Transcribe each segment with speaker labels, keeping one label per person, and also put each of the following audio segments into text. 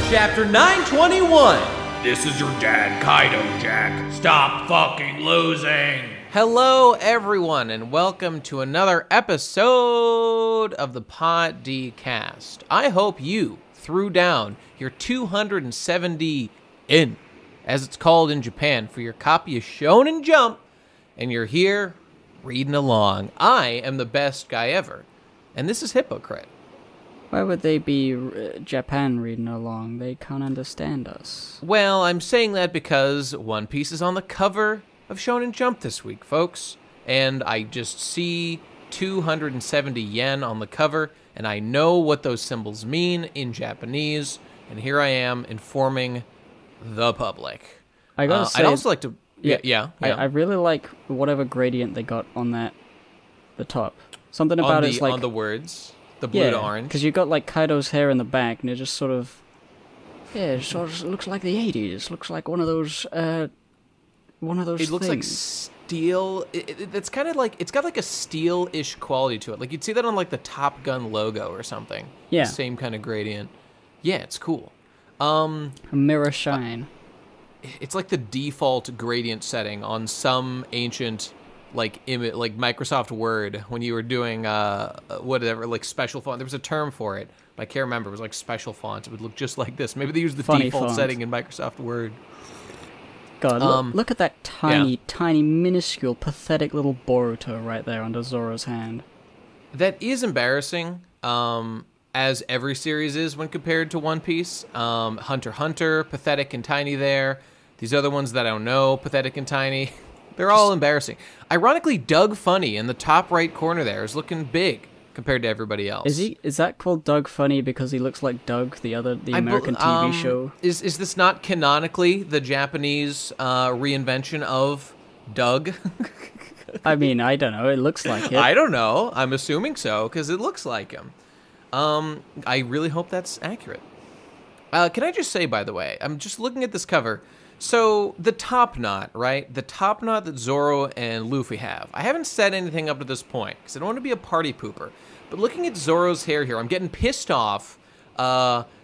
Speaker 1: Chapter 921. This is your dad, Kaido, Jack. Stop fucking losing. Hello, everyone, and welcome to another episode of the Pod D Cast. I hope you threw down your 270 in, as it's called in Japan, for your copy of Shonen Jump, and you're here reading along. I am the best guy ever, and this is Hypocrite.
Speaker 2: Why would they be Japan reading along? They can't understand us.
Speaker 1: Well, I'm saying that because One Piece is on the cover of Shonen Jump this week, folks. And I just see 270 yen on the cover, and I know what those symbols mean in Japanese. And here I am informing the public.
Speaker 2: I gotta say,
Speaker 1: I'd also like to... Yeah.
Speaker 2: I really like whatever gradient they got on the top. Something about it's like...
Speaker 1: On the words... The blue to orange.
Speaker 2: Because you got like Kaido's hair in the back, and it just sort of, it sort of looks like the '80s. Looks like one of those It looks
Speaker 1: like steel. It's kind of like it's got like a steel-ish quality to it. Like you'd see that on like the Top Gun logo or something.
Speaker 2: Yeah.
Speaker 1: The same kind of gradient. Yeah, it's cool.
Speaker 2: A mirror shine.
Speaker 1: It's like the default gradient setting on some ancient. Like Microsoft Word when you were doing whatever, like special font. There was a term for it, but I can't remember. It was like special fonts. It would look just like this. Maybe they used the
Speaker 2: Funny
Speaker 1: default
Speaker 2: font.
Speaker 1: setting in Microsoft Word.
Speaker 2: God, look at that tiny, minuscule, pathetic little Boruto right there under Zoro's hand.
Speaker 1: That is embarrassing, as every series is when compared to One Piece. Hunter x Hunter, pathetic and tiny there. These other ones that I don't know, pathetic and tiny. They're all embarrassing. Ironically, Doug Funny in the top right corner there is looking big compared to everybody else.
Speaker 2: Is that called Doug Funny because he looks like Doug, the American TV show?
Speaker 1: Is this not canonically the Japanese reinvention of Doug?
Speaker 2: I mean, I don't know. It looks like it.
Speaker 1: I don't know. I'm assuming so because it looks like him. I really hope that's accurate. Can I just say, by the way, I'm just looking at this cover. So, the top knot, right? The top knot that Zoro and Luffy have. I haven't said anything up to this point, because I don't want to be a party pooper. But looking at Zoro's hair here, I'm getting pissed off,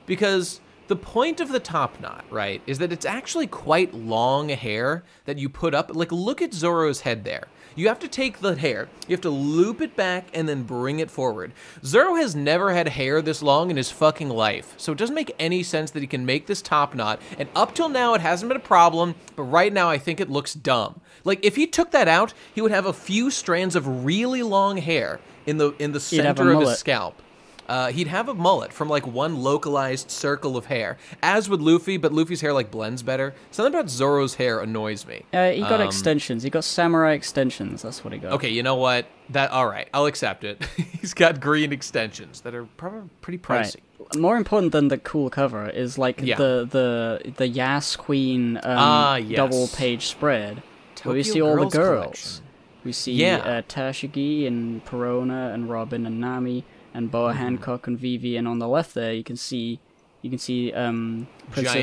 Speaker 1: because the point of the top knot, right, is that it's actually quite long hair that you put up. Like, look at Zoro's head there. You have to take the hair, you have to loop it back, and then bring it forward. Zoro has never had hair this long in his fucking life, so it doesn't make any sense that he can make this top knot, and up till now it hasn't been a problem, but right now I think it looks dumb. Like, if he took that out, he would have a few strands of really long hair in the center of his scalp. He'd have a mullet from like one localized circle of hair, as would Luffy, but Luffy's hair like blends better. Something about Zoro's hair annoys me.
Speaker 2: He got extensions. He got samurai extensions. That's what he got.
Speaker 1: Okay, you know what? All right, I'll accept it. He's got green extensions that are probably pretty pricey.
Speaker 2: Right. More important than the cool cover is like the Yas Queen double page spread where we see all the girls.
Speaker 1: Collection.
Speaker 2: We see Tashigi and Perona and Robin and Nami. And Boa Hancock and Vivi, and on the left there you can see Princess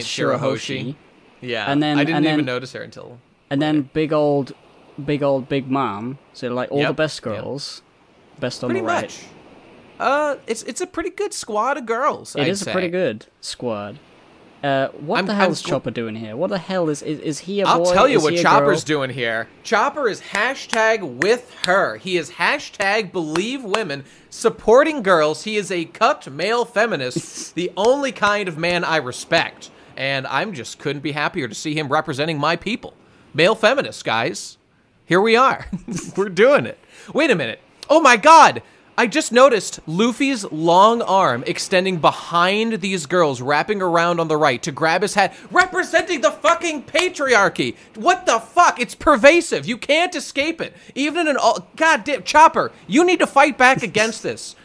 Speaker 2: Shirahoshi.
Speaker 1: Yeah,
Speaker 2: and then
Speaker 1: I didn't even notice her until.
Speaker 2: And then big Big Mom. So like all the best girls, best on
Speaker 1: pretty
Speaker 2: the right.
Speaker 1: Much. It's a pretty good squad of girls.
Speaker 2: It is a pretty good squad. What the hell is Chopper doing here? What the hell is he a boy?
Speaker 1: I'll tell you
Speaker 2: is
Speaker 1: what
Speaker 2: girl?
Speaker 1: Chopper's doing here. Chopper is hashtag with her. He is hashtag believe women, supporting girls. He is a cucked male feminist, the only kind of man I respect. And I'm just couldn't be happier to see him representing my people. Male feminists, guys. Here we are. We're doing it. Wait a minute. Oh my god! I just noticed Luffy's long arm extending behind these girls, wrapping around on the right to grab his hat, representing the fucking patriarchy. What the fuck? It's pervasive. You can't escape it. Even in all... Goddamn, Chopper, you need to fight back against this.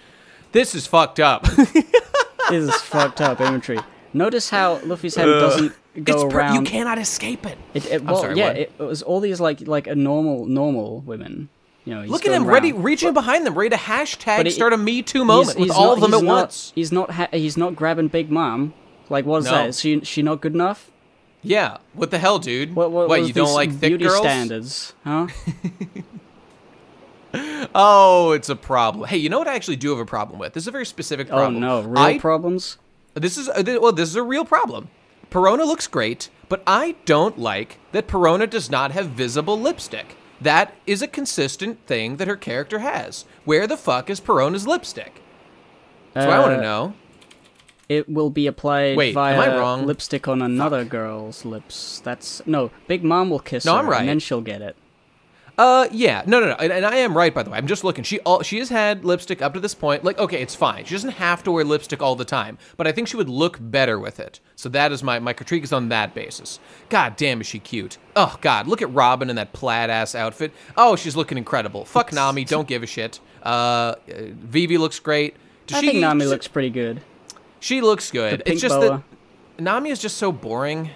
Speaker 1: This is fucked up.
Speaker 2: This is fucked up imagery. Notice how Luffy's head doesn't go around.
Speaker 1: You cannot escape it.
Speaker 2: I'm sorry, it was all these like a normal women. You know,
Speaker 1: look at him, reaching behind them, ready to hashtag start a Me Too moment with all of them at once.
Speaker 2: He's not grabbing Big Mom. Like, what's that? Is she not good enough?
Speaker 1: Yeah. What the hell, dude?
Speaker 2: What
Speaker 1: you don't like thick
Speaker 2: beauty
Speaker 1: girls?
Speaker 2: Standards, huh?
Speaker 1: Oh, it's a problem. Hey, you know what I actually do have a problem with? This is a very specific problem.
Speaker 2: Oh, no. Real problems?
Speaker 1: This is a real problem. Perona looks great, but I don't like that Perona does not have visible lipstick. That is a consistent thing that her character has. Where the fuck is Perona's lipstick? That's what I want to know.
Speaker 2: It will be applied via
Speaker 1: am I wrong?
Speaker 2: lipstick on another girl's lips. No, Big Mom will kiss her,
Speaker 1: I'm right.
Speaker 2: and then she'll get it.
Speaker 1: Yeah, no, and I am right, by the way. I'm just looking. She has had lipstick up to this point. Like, okay, it's fine. She doesn't have to wear lipstick all the time, but I think she would look better with it. So that is my critique is on that basis. God damn, is she cute. Oh, God, look at Robin in that plaid-ass outfit. Oh, she's looking incredible. Fuck Nami, don't give a shit. Vivi looks great.
Speaker 2: I think Nami looks pretty good.
Speaker 1: She looks good.
Speaker 2: It's
Speaker 1: just that Nami is just so boring.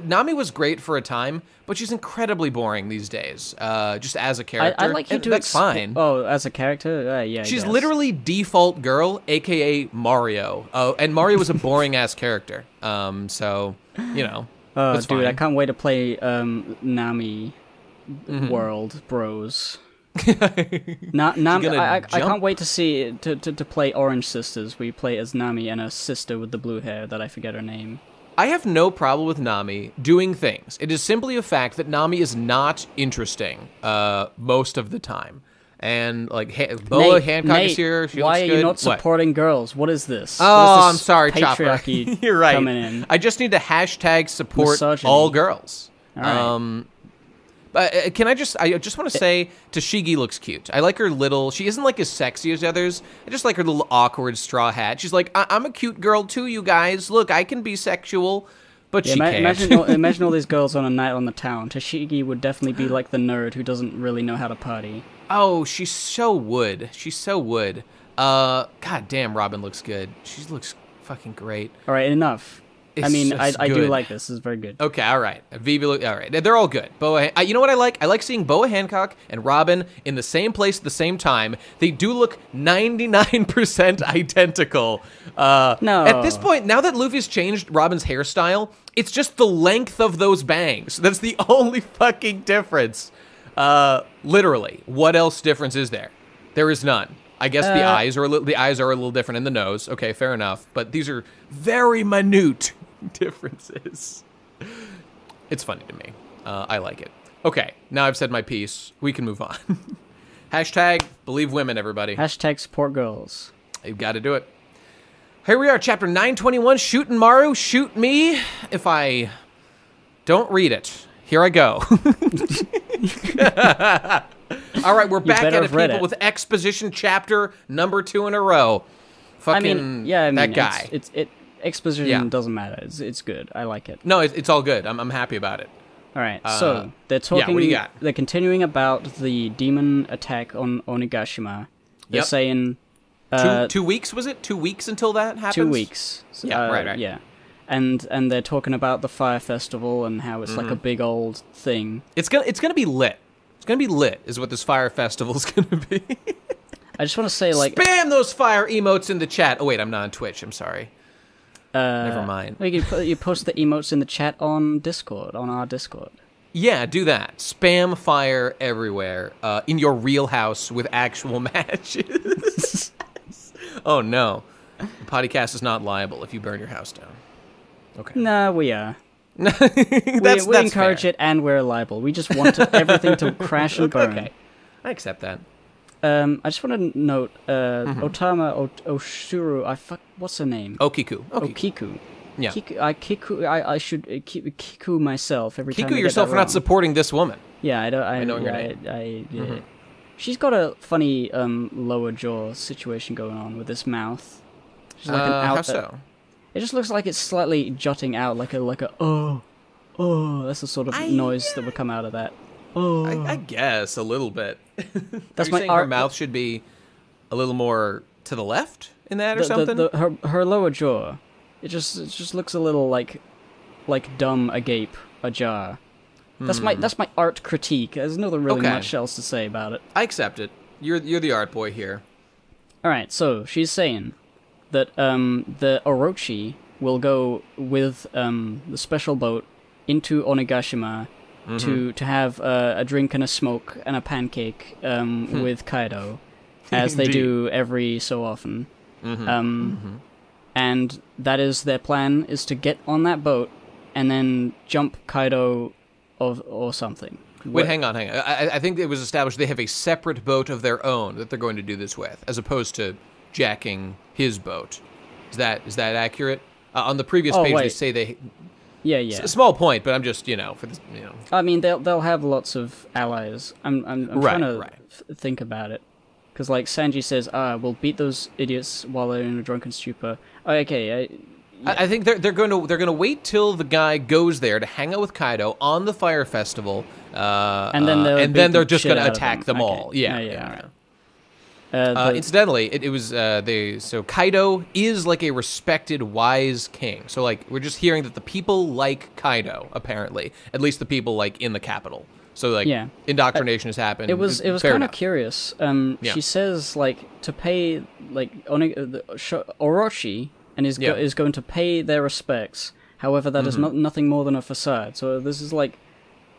Speaker 1: Nami was great for a time, but she's incredibly boring these days. Just as a character,
Speaker 2: I like you to
Speaker 1: that's fine.
Speaker 2: Oh, as a character, yeah.
Speaker 1: She's literally default girl, aka Mario. And Mario was a boring ass character. So you know. That's
Speaker 2: dude,
Speaker 1: fine.
Speaker 2: I can't wait to play Nami World Bros. Nami, I can't wait to see to play Orange Sisters. We play as Nami and a sister with the blue hair that I forget her name.
Speaker 1: I have no problem with Nami doing things. It is simply a fact that Nami is not interesting most of the time. And like Boa Hancock is here. She
Speaker 2: why
Speaker 1: looks
Speaker 2: are
Speaker 1: good.
Speaker 2: you not supporting girls? What is this?
Speaker 1: Oh,
Speaker 2: what is
Speaker 1: I'm sorry,
Speaker 2: patriarchy
Speaker 1: Chopper. You're right.
Speaker 2: Coming in?
Speaker 1: I just need to hashtag support
Speaker 2: Misogyny.
Speaker 1: all girls.
Speaker 2: All right.
Speaker 1: But can I just want to say Tashigi looks cute. I like her little, she isn't like as sexy as others. I just like her little awkward straw hat. She's like, I'm a cute girl too, you guys. Look, I can be sexual, but she can't.
Speaker 2: Imagine all these girls on a night on the town. Tashigi would definitely be like the nerd who doesn't really know how to party.
Speaker 1: Oh, she so would. She so would. God damn, Robin looks good. She looks fucking great.
Speaker 2: All right, enough. I mean, I do like this. This is very good.
Speaker 1: Okay, all right. Vivi, all right. They're all good. You know what I like? I like seeing Boa Hancock and Robin in the same place at the same time. They do look 99% identical.
Speaker 2: No.
Speaker 1: At this point, now that Luffy's changed Robin's hairstyle, it's just the length of those bangs. That's the only fucking difference. Literally. What else difference is there? There is none. I guess the eyes are a little different in the nose. Okay, fair enough. But these are very minute differences. It's funny to me. I like it. Okay, now I've said my piece. We can move on. Hashtag believe women, everybody.
Speaker 2: Hashtag support girls.
Speaker 1: You've got to do it. Here we are, chapter 921. Shootin' Maru, shoot me if I don't read it. Here I go. All right, we're back at it, people, with exposition chapter number 2 in a row. Fucking that guy.
Speaker 2: Exposition doesn't matter. It's good. I like it.
Speaker 1: No, it's all good. I'm happy about it.
Speaker 2: All right, so they're talking.
Speaker 1: Yeah, what do you got?
Speaker 2: They're continuing about the demon attack on Onigashima. They're saying
Speaker 1: 2 weeks, was it? 2 weeks until that happens?
Speaker 2: 2 weeks.
Speaker 1: Yeah, right.
Speaker 2: Yeah. And they're talking about the fire festival and how it's like a big old thing.
Speaker 1: It's gonna be lit. It's gonna be lit, is what this fire festival is gonna be.
Speaker 2: I just want to say, like,
Speaker 1: spam those fire emotes in the chat. Oh wait, I'm not on Twitch. I'm sorry. Never mind.
Speaker 2: You post the emotes in the chat on Discord, on our Discord.
Speaker 1: Yeah, do that. Spam fire everywhere in your real house with actual matches. Oh no, the podcast is not liable if you burn your house down. Okay.
Speaker 2: No, we are.
Speaker 1: that's
Speaker 2: we encourage
Speaker 1: fair.
Speaker 2: it, and we're liable. We just want everything to crash and burn.
Speaker 1: Okay, I accept that.
Speaker 2: I just want to note, Otama Oshuru. What's her name?
Speaker 1: Okiku.
Speaker 2: Yeah. I should Kiku myself every time.
Speaker 1: Kiku yourself for not supporting this woman.
Speaker 2: Yeah, I know your name. She's got a funny lower jaw situation going on with this mouth. She's like an out.
Speaker 1: How so?
Speaker 2: It just looks like it's slightly jutting out, like a oh. That's the sort of noise that would come out of that. Oh,
Speaker 1: I guess a little bit.
Speaker 2: That's
Speaker 1: my. Her mouth should be a little more to the left in that, or something.
Speaker 2: Her lower jaw, it just looks a little like dumb, agape, ajar. That's my art critique. There's not really much else to say about it.
Speaker 1: I accept it. You're the art boy here.
Speaker 2: All right, so she's saying that the Orochi will go with the special boat into Onigashima to have a drink and a smoke and a pancake with Kaido, as they do every so often. And that is their plan, is to get on that boat and then jump Kaido or something.
Speaker 1: Wait, hang on. I think it was established they have a separate boat of their own that they're going to do this with, as opposed to jacking his boat. Is that accurate? On the previous page, they say they...
Speaker 2: Yeah.
Speaker 1: A small point, but I'm just, for this,
Speaker 2: I mean, they'll have lots of allies. I'm trying to think about it. Because, like, Sanji says, we'll beat those idiots while they're in a drunken stupor. Okay,
Speaker 1: I think they're going to wait till the guy goes there to hang out with Kaido on the Fire Festival, and then they're just going to attack them all. Yeah. Incidentally, it was so Kaido is like a respected, wise king. So like we're just hearing that the people like Kaido, apparently, at least the people like in the capital. So like indoctrination has happened.
Speaker 2: It was kind of curious. She says like to pay like Orochi and is going to pay their respects. However, that is nothing more than a facade. So this is like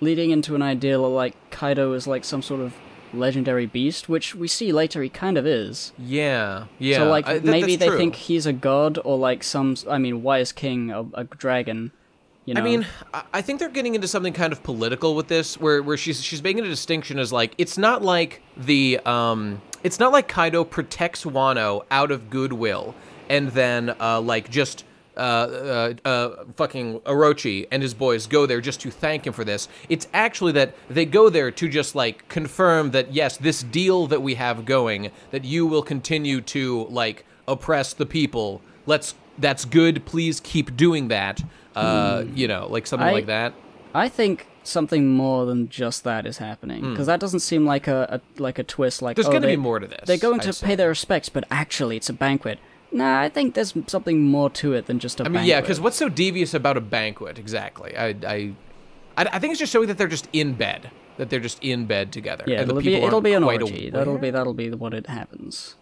Speaker 2: leading into an idea of like Kaido is like some sort of legendary beast, which we see later he kind of is. Yeah. So like maybe they think he's a god or like wise king, a dragon.
Speaker 1: I mean, I think they're getting into something kind of political with this, where she's making a distinction as like it's not like Kaido protects Wano out of goodwill, and then fucking Orochi and his boys go there just to thank him for this. It's actually that they go there to just like confirm that yes, this deal that we have going, that you will continue to like oppress the people. That's good. Please keep doing that. Like something like that.
Speaker 2: I think something more than just that is happening, because that doesn't seem like a twist. Like
Speaker 1: there's going to be more to this.
Speaker 2: They're going to pay their respects, but actually it's a banquet. Nah, I think there's something more to it than just a banquet.
Speaker 1: Yeah, because what's so devious about a banquet exactly? I think it's just showing that they're just in bed, together.
Speaker 2: Yeah,
Speaker 1: and
Speaker 2: it'll be an orgy. That'll be what it happens.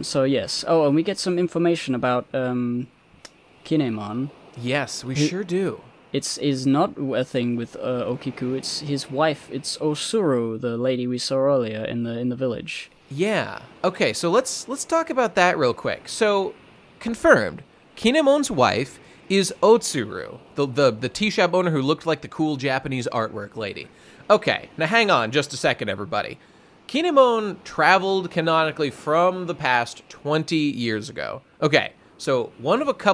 Speaker 2: So yes. Oh, and we get some information about Kinemon.
Speaker 1: Yes, we sure do.
Speaker 2: Is not a thing with Okiku. It's his wife. It's Osuru, the lady we saw earlier in the village.
Speaker 1: Yeah. Okay, so let's talk about that real quick. So, confirmed, Kinemon's wife is Otsuru, the tea shop owner who looked like the cool Japanese artwork lady. Okay, now hang on just a second, everybody. Kinemon traveled canonically from the past 20 years ago. Okay, so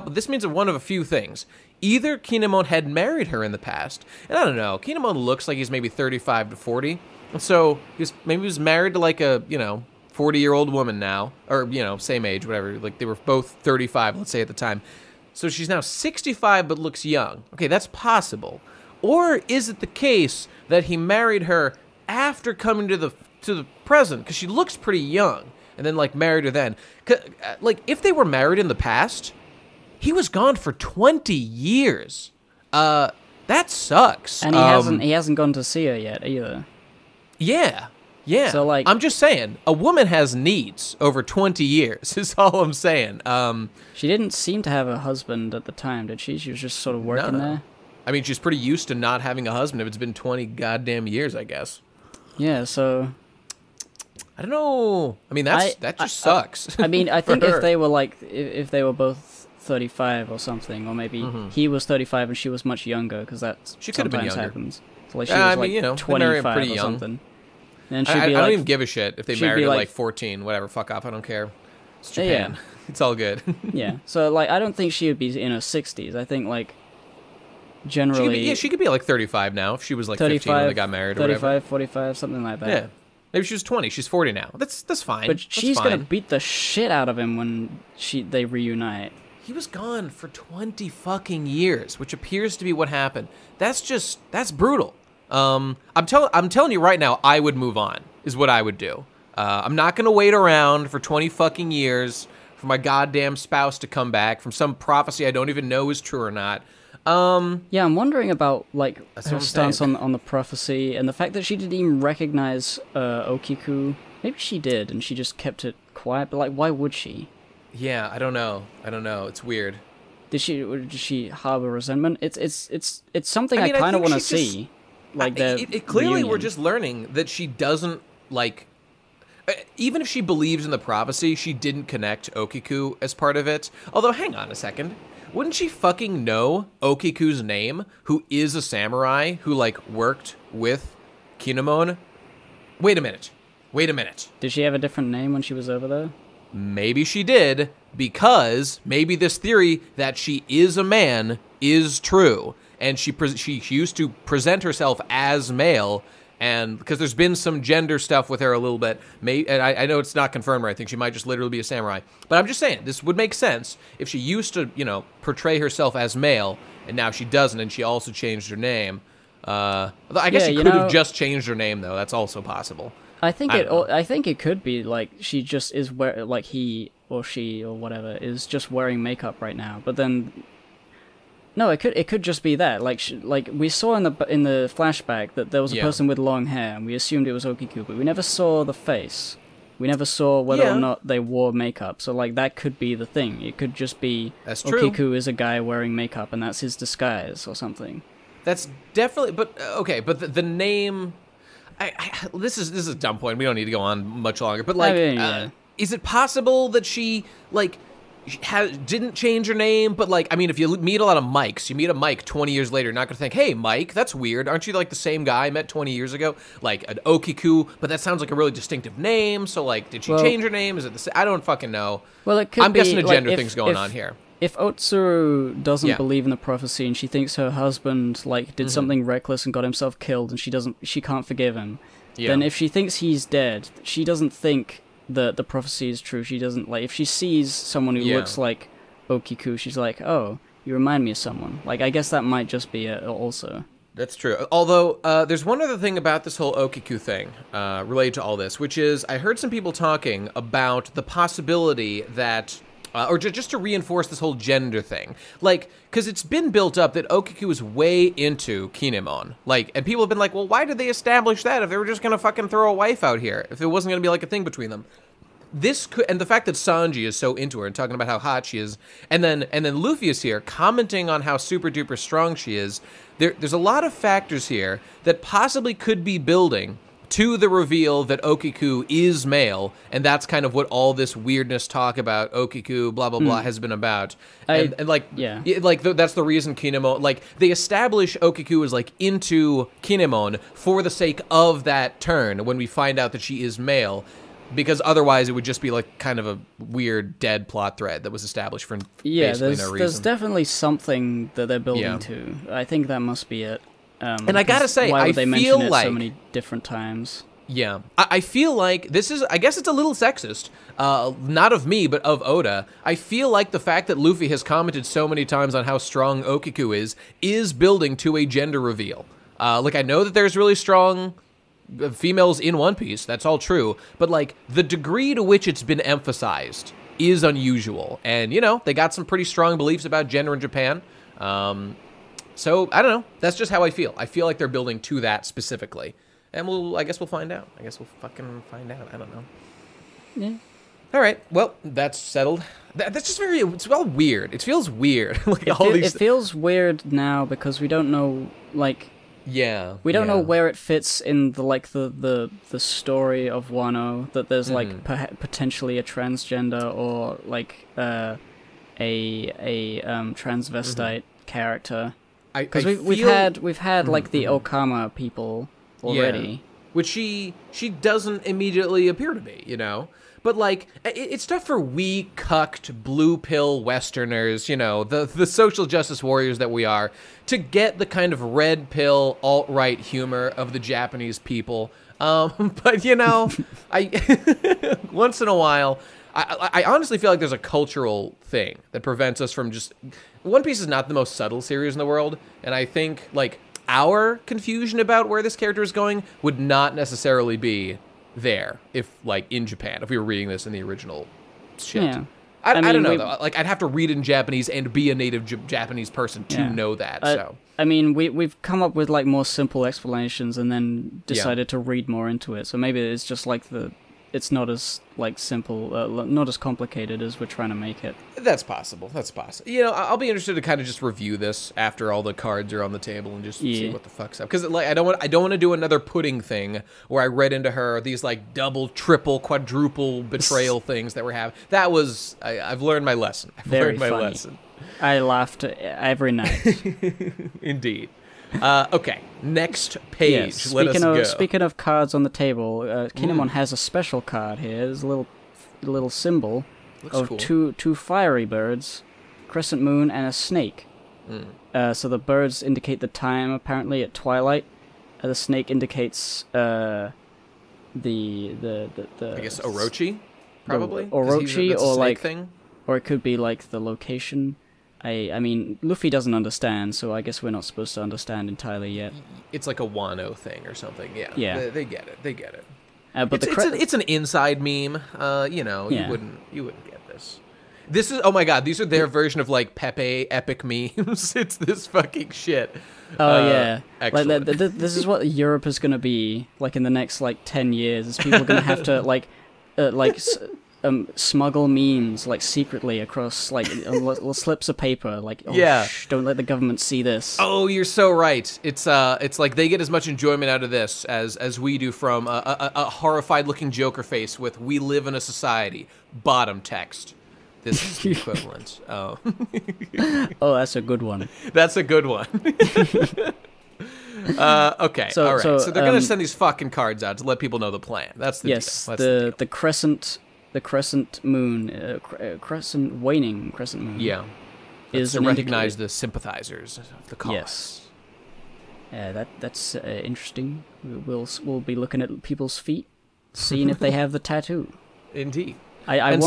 Speaker 1: this means one of a few things. Either Kinemon had married her in the past, and I don't know, Kinemon looks like he's maybe 35 to 40, and so he was married to like a, 40-year-old woman now, or, same age, whatever, like they were both 35, let's say at the time. So she's now 65 but looks young. Okay, that's possible. Or is it the case that he married her after coming to the present, because she looks pretty young, and then like married her then? Like if they were married in the past, he was gone for 20 years. That sucks.
Speaker 2: And he hasn't gone to see her yet either.
Speaker 1: Yeah.
Speaker 2: So like,
Speaker 1: I'm just saying, a woman has needs over 20 years. Is all I'm saying.
Speaker 2: She didn't seem to have a husband at the time, did she? She was just sort of working there.
Speaker 1: I mean, she's pretty used to not having a husband if it's been 20 goddamn years, I guess.
Speaker 2: Yeah. So
Speaker 1: I don't know. I mean, that just sucks.
Speaker 2: I mean, I think if they were both 35 or something, or maybe he was 35 and she was much younger, because
Speaker 1: she could have been younger.
Speaker 2: Happens. So like she was 25
Speaker 1: pretty
Speaker 2: or
Speaker 1: young.
Speaker 2: something. And
Speaker 1: I don't even give a shit if they married at like 14, whatever. Fuck off. I don't care. It's Japan. Yeah. It's all good.
Speaker 2: Yeah. So like, I don't think she would be in her 60s. I think like generally,
Speaker 1: she could be like 35 now if she was like 15 when they got married.
Speaker 2: 35,
Speaker 1: or whatever.
Speaker 2: 45, something like that.
Speaker 1: Yeah. Maybe she was 20. She's 40 now. That's fine.
Speaker 2: But she's gonna beat the shit out of him when they reunite.
Speaker 1: He was gone for 20 fucking years, which appears to be what happened. That's brutal. I'm telling you right now, I would move on, is what I would do. I'm not gonna wait around for 20 fucking years for my goddamn spouse to come back from some prophecy I don't even know is true or not.
Speaker 2: Yeah, I'm wondering about like her stance on the prophecy and the fact that she didn't even recognize Okiku. Maybe she did, and she just kept it quiet. But like, why would she?
Speaker 1: Yeah, I don't know. It's weird.
Speaker 2: Did she harbor resentment? It's something I kind of want to see. Like
Speaker 1: it clearly
Speaker 2: reunion.
Speaker 1: we're just learning that she doesn't like. Even if she believes in the prophecy, she didn't connect Okiku as part of it. Although, hang on a second. Wouldn't she fucking know Okiku's name, who is a samurai who, like, worked with Kinemon? Wait a minute.
Speaker 2: Did she have a different name when she was over there?
Speaker 1: Maybe she did, because maybe this theory that she is a man is true. And she used to present herself as male. And because there's been some gender stuff with her a little bit, and I know it's not confirmed or I think she might just literally be a samurai. But I'm just saying, this would make sense if she used to, portray herself as male, and now she doesn't, and she also changed her name. I guess she could have just changed her name, though. That's also possible.
Speaker 2: I think it could be like she just is like he or she or whatever is just wearing makeup right now. But then. No, it could just be that. Like we saw in the flashback that there was a person with long hair, and we assumed it was Okiku, but we never saw the face. We never saw whether or not they wore makeup. So like that could be the thing. It could just be Okiku is a guy wearing makeup, and that's his disguise or something.
Speaker 1: That's definitely. But okay, but the name. This is a dumb point. We don't need to go on much longer. But like, is it possible that she like? Didn't change her name, but like, I mean, if you meet a lot of Mikes, you meet a Mike 20 years later, you're not gonna think, hey, Mike, that's weird. Aren't you like the same guy I met 20 years ago? Like an Okiku, but that sounds like a really distinctive name. So like, did she change her name? Is it the same? I don't fucking know.
Speaker 2: Well, it could
Speaker 1: I'm guessing a
Speaker 2: like,
Speaker 1: gender thing's going on here.
Speaker 2: If Otsuru doesn't believe in the prophecy and she thinks her husband like did something reckless and got himself killed and she can't forgive him, then if she thinks he's dead, she doesn't think the prophecy is true. She doesn't like if she sees someone who looks like Okiku, she's like, oh, you remind me of someone. Like I guess that might just be it also.
Speaker 1: That's true. Although there's one other thing about this whole Okiku thing related to all this, which is I heard some people talking about the possibility that or just to reinforce this whole gender thing. Like, because it's been built up that Okiku is way into Kinemon. Like, and people have been like, well, why did they establish that if they were just going to fucking throw a wife out here? If it wasn't going to be like a thing between them? This could, and the fact that Sanji is so into her and talking about how hot she is, and then Luffy is here commenting on how super duper strong she is. There's a lot of factors here that possibly could be building to the reveal that Okiku is male, and that's kind of what all this weirdness talk about Okiku, blah, blah, blah, has been about. And like, that's the reason Kinemon, like, they establish Okiku as, like, into Kinemon for the sake of that turn when we find out that she is male, because otherwise it would just be, like, kind of a weird, dead plot thread that was established for basically no reason.
Speaker 2: There's definitely something that they're building to. I think that must be it.
Speaker 1: And I gotta say,
Speaker 2: why would they mention it
Speaker 1: like
Speaker 2: so many different times?
Speaker 1: Yeah, I feel like this is, I guess it's a little sexist, not of me, but of Oda. I feel like the fact that Luffy has commented so many times on how strong Okiku is building to a gender reveal. Like, I know that there's really strong females in One Piece, that's all true, but like, the degree to which it's been emphasized is unusual. And, you know, they got some pretty strong beliefs about gender in Japan. So, I don't know. That's just how I feel. I feel like they're building to that specifically. And I guess we'll find out. I guess we'll fucking find out. I don't know.
Speaker 2: Yeah.
Speaker 1: All right. Well, that's settled. That's just it's all weird. It feels weird. Like
Speaker 2: it feels weird now because we don't know, like...
Speaker 1: Yeah.
Speaker 2: We don't know where it fits in the story of Wano, that there's, like, potentially a transgender or, like, a transvestite character. Because we've had like the Okama people already,
Speaker 1: which she doesn't immediately appear to be, you know. But like it's stuff for we cucked blue pill Westerners, you know, the social justice warriors that we are, to get the kind of red pill alt-right humor of the Japanese people. But you know, I once in a while. I honestly feel like there's a cultural thing that prevents us from just... One Piece is not the most subtle series in the world, and I think, like, our confusion about where this character is going would not necessarily be there if, like, in Japan, if we were reading this in the original shit.
Speaker 2: Yeah.
Speaker 1: I don't know, though. Like, I'd have to read it in Japanese and be a native Japanese person to know that, so...
Speaker 2: I mean, we've come up with, like, more simple explanations and then decided to read more into it, so maybe it's just, like, it's not as like simple, not as complicated as we're trying to make it.
Speaker 1: That's possible. That's possible. You know, I'll be interested to kind of just review this after all the cards are on the table and just see what the fuck's up. Because like I don't want to do another pudding thing where I read into her these like double, triple, quadruple betrayal things that we're having. That was I've learned my lesson.
Speaker 2: Very funny. I laughed every night.
Speaker 1: Indeed. Okay, next page. Yes, let us go.
Speaker 2: Speaking of cards on the table, Kinemon has a special card here. There's a little symbol of cool. two fiery birds, crescent moon, and a snake. So the birds indicate the time, apparently, at twilight. The snake indicates I
Speaker 1: guess Orochi, probably.
Speaker 2: Orochi, or like
Speaker 1: thing?
Speaker 2: Or it could be like the location. I mean, Luffy doesn't understand, so I guess we're not supposed to understand entirely yet.
Speaker 1: It's like a Wano thing or something. Yeah.
Speaker 2: Yeah.
Speaker 1: They get it. They get it.
Speaker 2: But
Speaker 1: it's an inside meme. You know, you wouldn't get this. This is, oh my god, these are their version of like Pepe epic memes. It's this fucking shit.
Speaker 2: Oh yeah.
Speaker 1: Excellent.
Speaker 2: Like this is what Europe is going to be like in the next like 10 years. Is people are going to have to smuggle memes like secretly across like little slips of paper, like don't let the government see this.
Speaker 1: Oh, you're so right. It's like they get as much enjoyment out of this as we do from a horrified looking Joker face with "We live in a society" bottom text. This is the equivalent. Oh.
Speaker 2: Oh, that's a good one.
Speaker 1: That's a good one. Okay, all right. So they're gonna send these fucking cards out to let people know the plan. That's the deal. That's
Speaker 2: the crescent. The crescent moon, waning crescent moon.
Speaker 1: Yeah, is to recognize the sympathizers of the cause.
Speaker 2: Yes. That's interesting. We'll be looking at people's feet, seeing if they have the tattoo.
Speaker 1: Indeed.
Speaker 2: I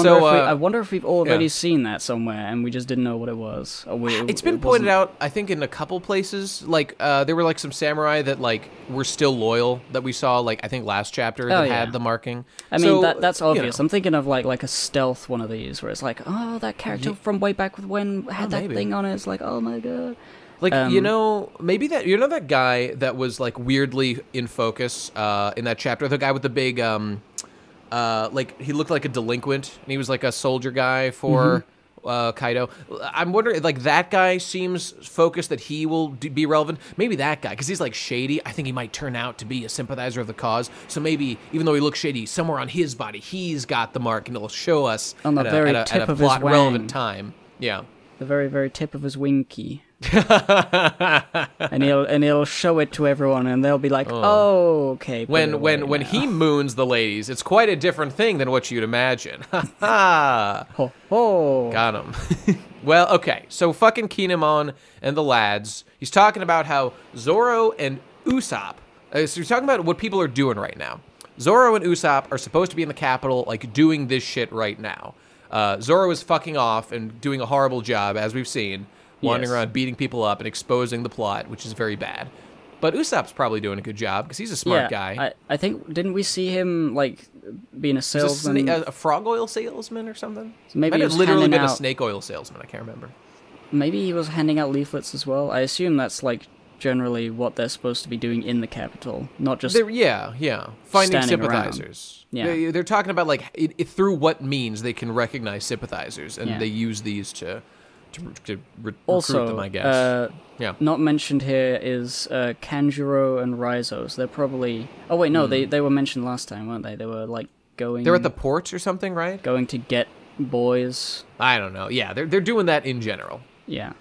Speaker 2: wonder if we've already seen that somewhere and we just didn't know what it was.
Speaker 1: It's been pointed out, I think, in a couple places. Like there were like some samurai that like were still loyal that we saw. Like I think last chapter that had the marking.
Speaker 2: I mean that's obvious. I'm thinking of like a stealth one of these where it's like, oh, that character from way back when had that thing on it. It's like, oh my god.
Speaker 1: Like, maybe that guy that was like weirdly in focus in that chapter, the guy with the big like he looked like a delinquent and he was like a soldier guy for Kaido. I'm wondering, like, that guy seems focused that he will be relevant. Maybe that guy, because he's like shady. I think he might turn out to be a sympathizer of the cause. So maybe, even though he looks shady, somewhere on his body, he's got the mark and it'll show us
Speaker 2: on the very tip of his wing.
Speaker 1: Relevant time. Yeah.
Speaker 2: The very, very tip of his winky. and he'll show it to everyone, and they'll be like, "Oh, okay."
Speaker 1: When he moons the ladies, it's quite a different thing than what you'd imagine. Ha ha!
Speaker 2: Ho ho!
Speaker 1: Got him. Well, okay. So fucking Kinemon and the lads. He's talking about how Zoro and Usopp. So he's talking about what people are doing right now. Zoro and Usopp are supposed to be in the capital, like doing this shit right now. Zoro is fucking off and doing a horrible job, as we've seen. Wandering around, beating people up, and exposing the plot, which is very bad. But Usopp's probably doing a good job, because he's a smart guy.
Speaker 2: I think, didn't we see him, like, being a salesman?
Speaker 1: A frog oil salesman or something?
Speaker 2: So maybe
Speaker 1: he might have literally been a snake oil salesman, I can't remember.
Speaker 2: Maybe he was handing out leaflets as well. I assume that's, like, generally what they're supposed to be doing in the capital, not just
Speaker 1: finding sympathizers.
Speaker 2: Around. Yeah.
Speaker 1: They're talking about, like, through what means they can recognize sympathizers, and they use these to recruit them, I guess.
Speaker 2: Not mentioned here is Kanjuro and Raizo. So they're probably... Oh, wait, no, they were mentioned last time, weren't they? They were, like, going...
Speaker 1: They're at the port or something, right?
Speaker 2: Going to get boys.
Speaker 1: I don't know. Yeah, they're doing that in general.
Speaker 2: Yeah.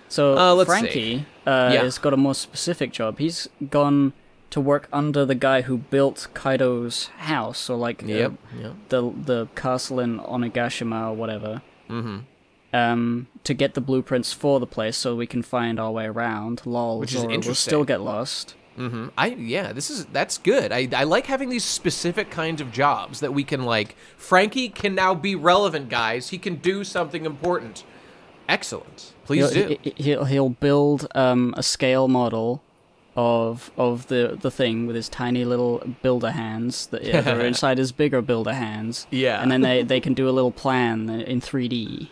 Speaker 2: So Frankie has got a more specific job. He's gone to work under the guy who built Kaido's house, or, like, the castle in Onigashima or whatever. Mm-hmm. To get the blueprints for the place so we can find our way around. Lol,
Speaker 1: which is interesting.
Speaker 2: We'll still get lost.
Speaker 1: Mm-hmm. That's good. I like having these specific kinds of jobs that we can, like, Frankie can now be relevant, guys. He can do something important. Excellent. Please do.
Speaker 2: He'll build a scale model of the thing with his tiny little builder hands that are inside his bigger builder hands.
Speaker 1: Yeah.
Speaker 2: And then they can do a little plan in 3D.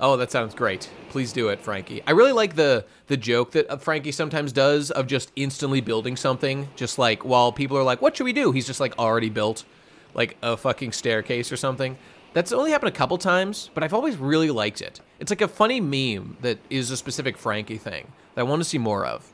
Speaker 1: Oh, that sounds great. Please do it, Frankie. I really like the joke that Frankie sometimes does of just instantly building something, just like while people are like, what should we do? He's just like already built. like a fucking staircase or something. That's only happened a couple times, but I've always really liked it. It's like a funny meme that is a specific Frankie thing that I want to see more of.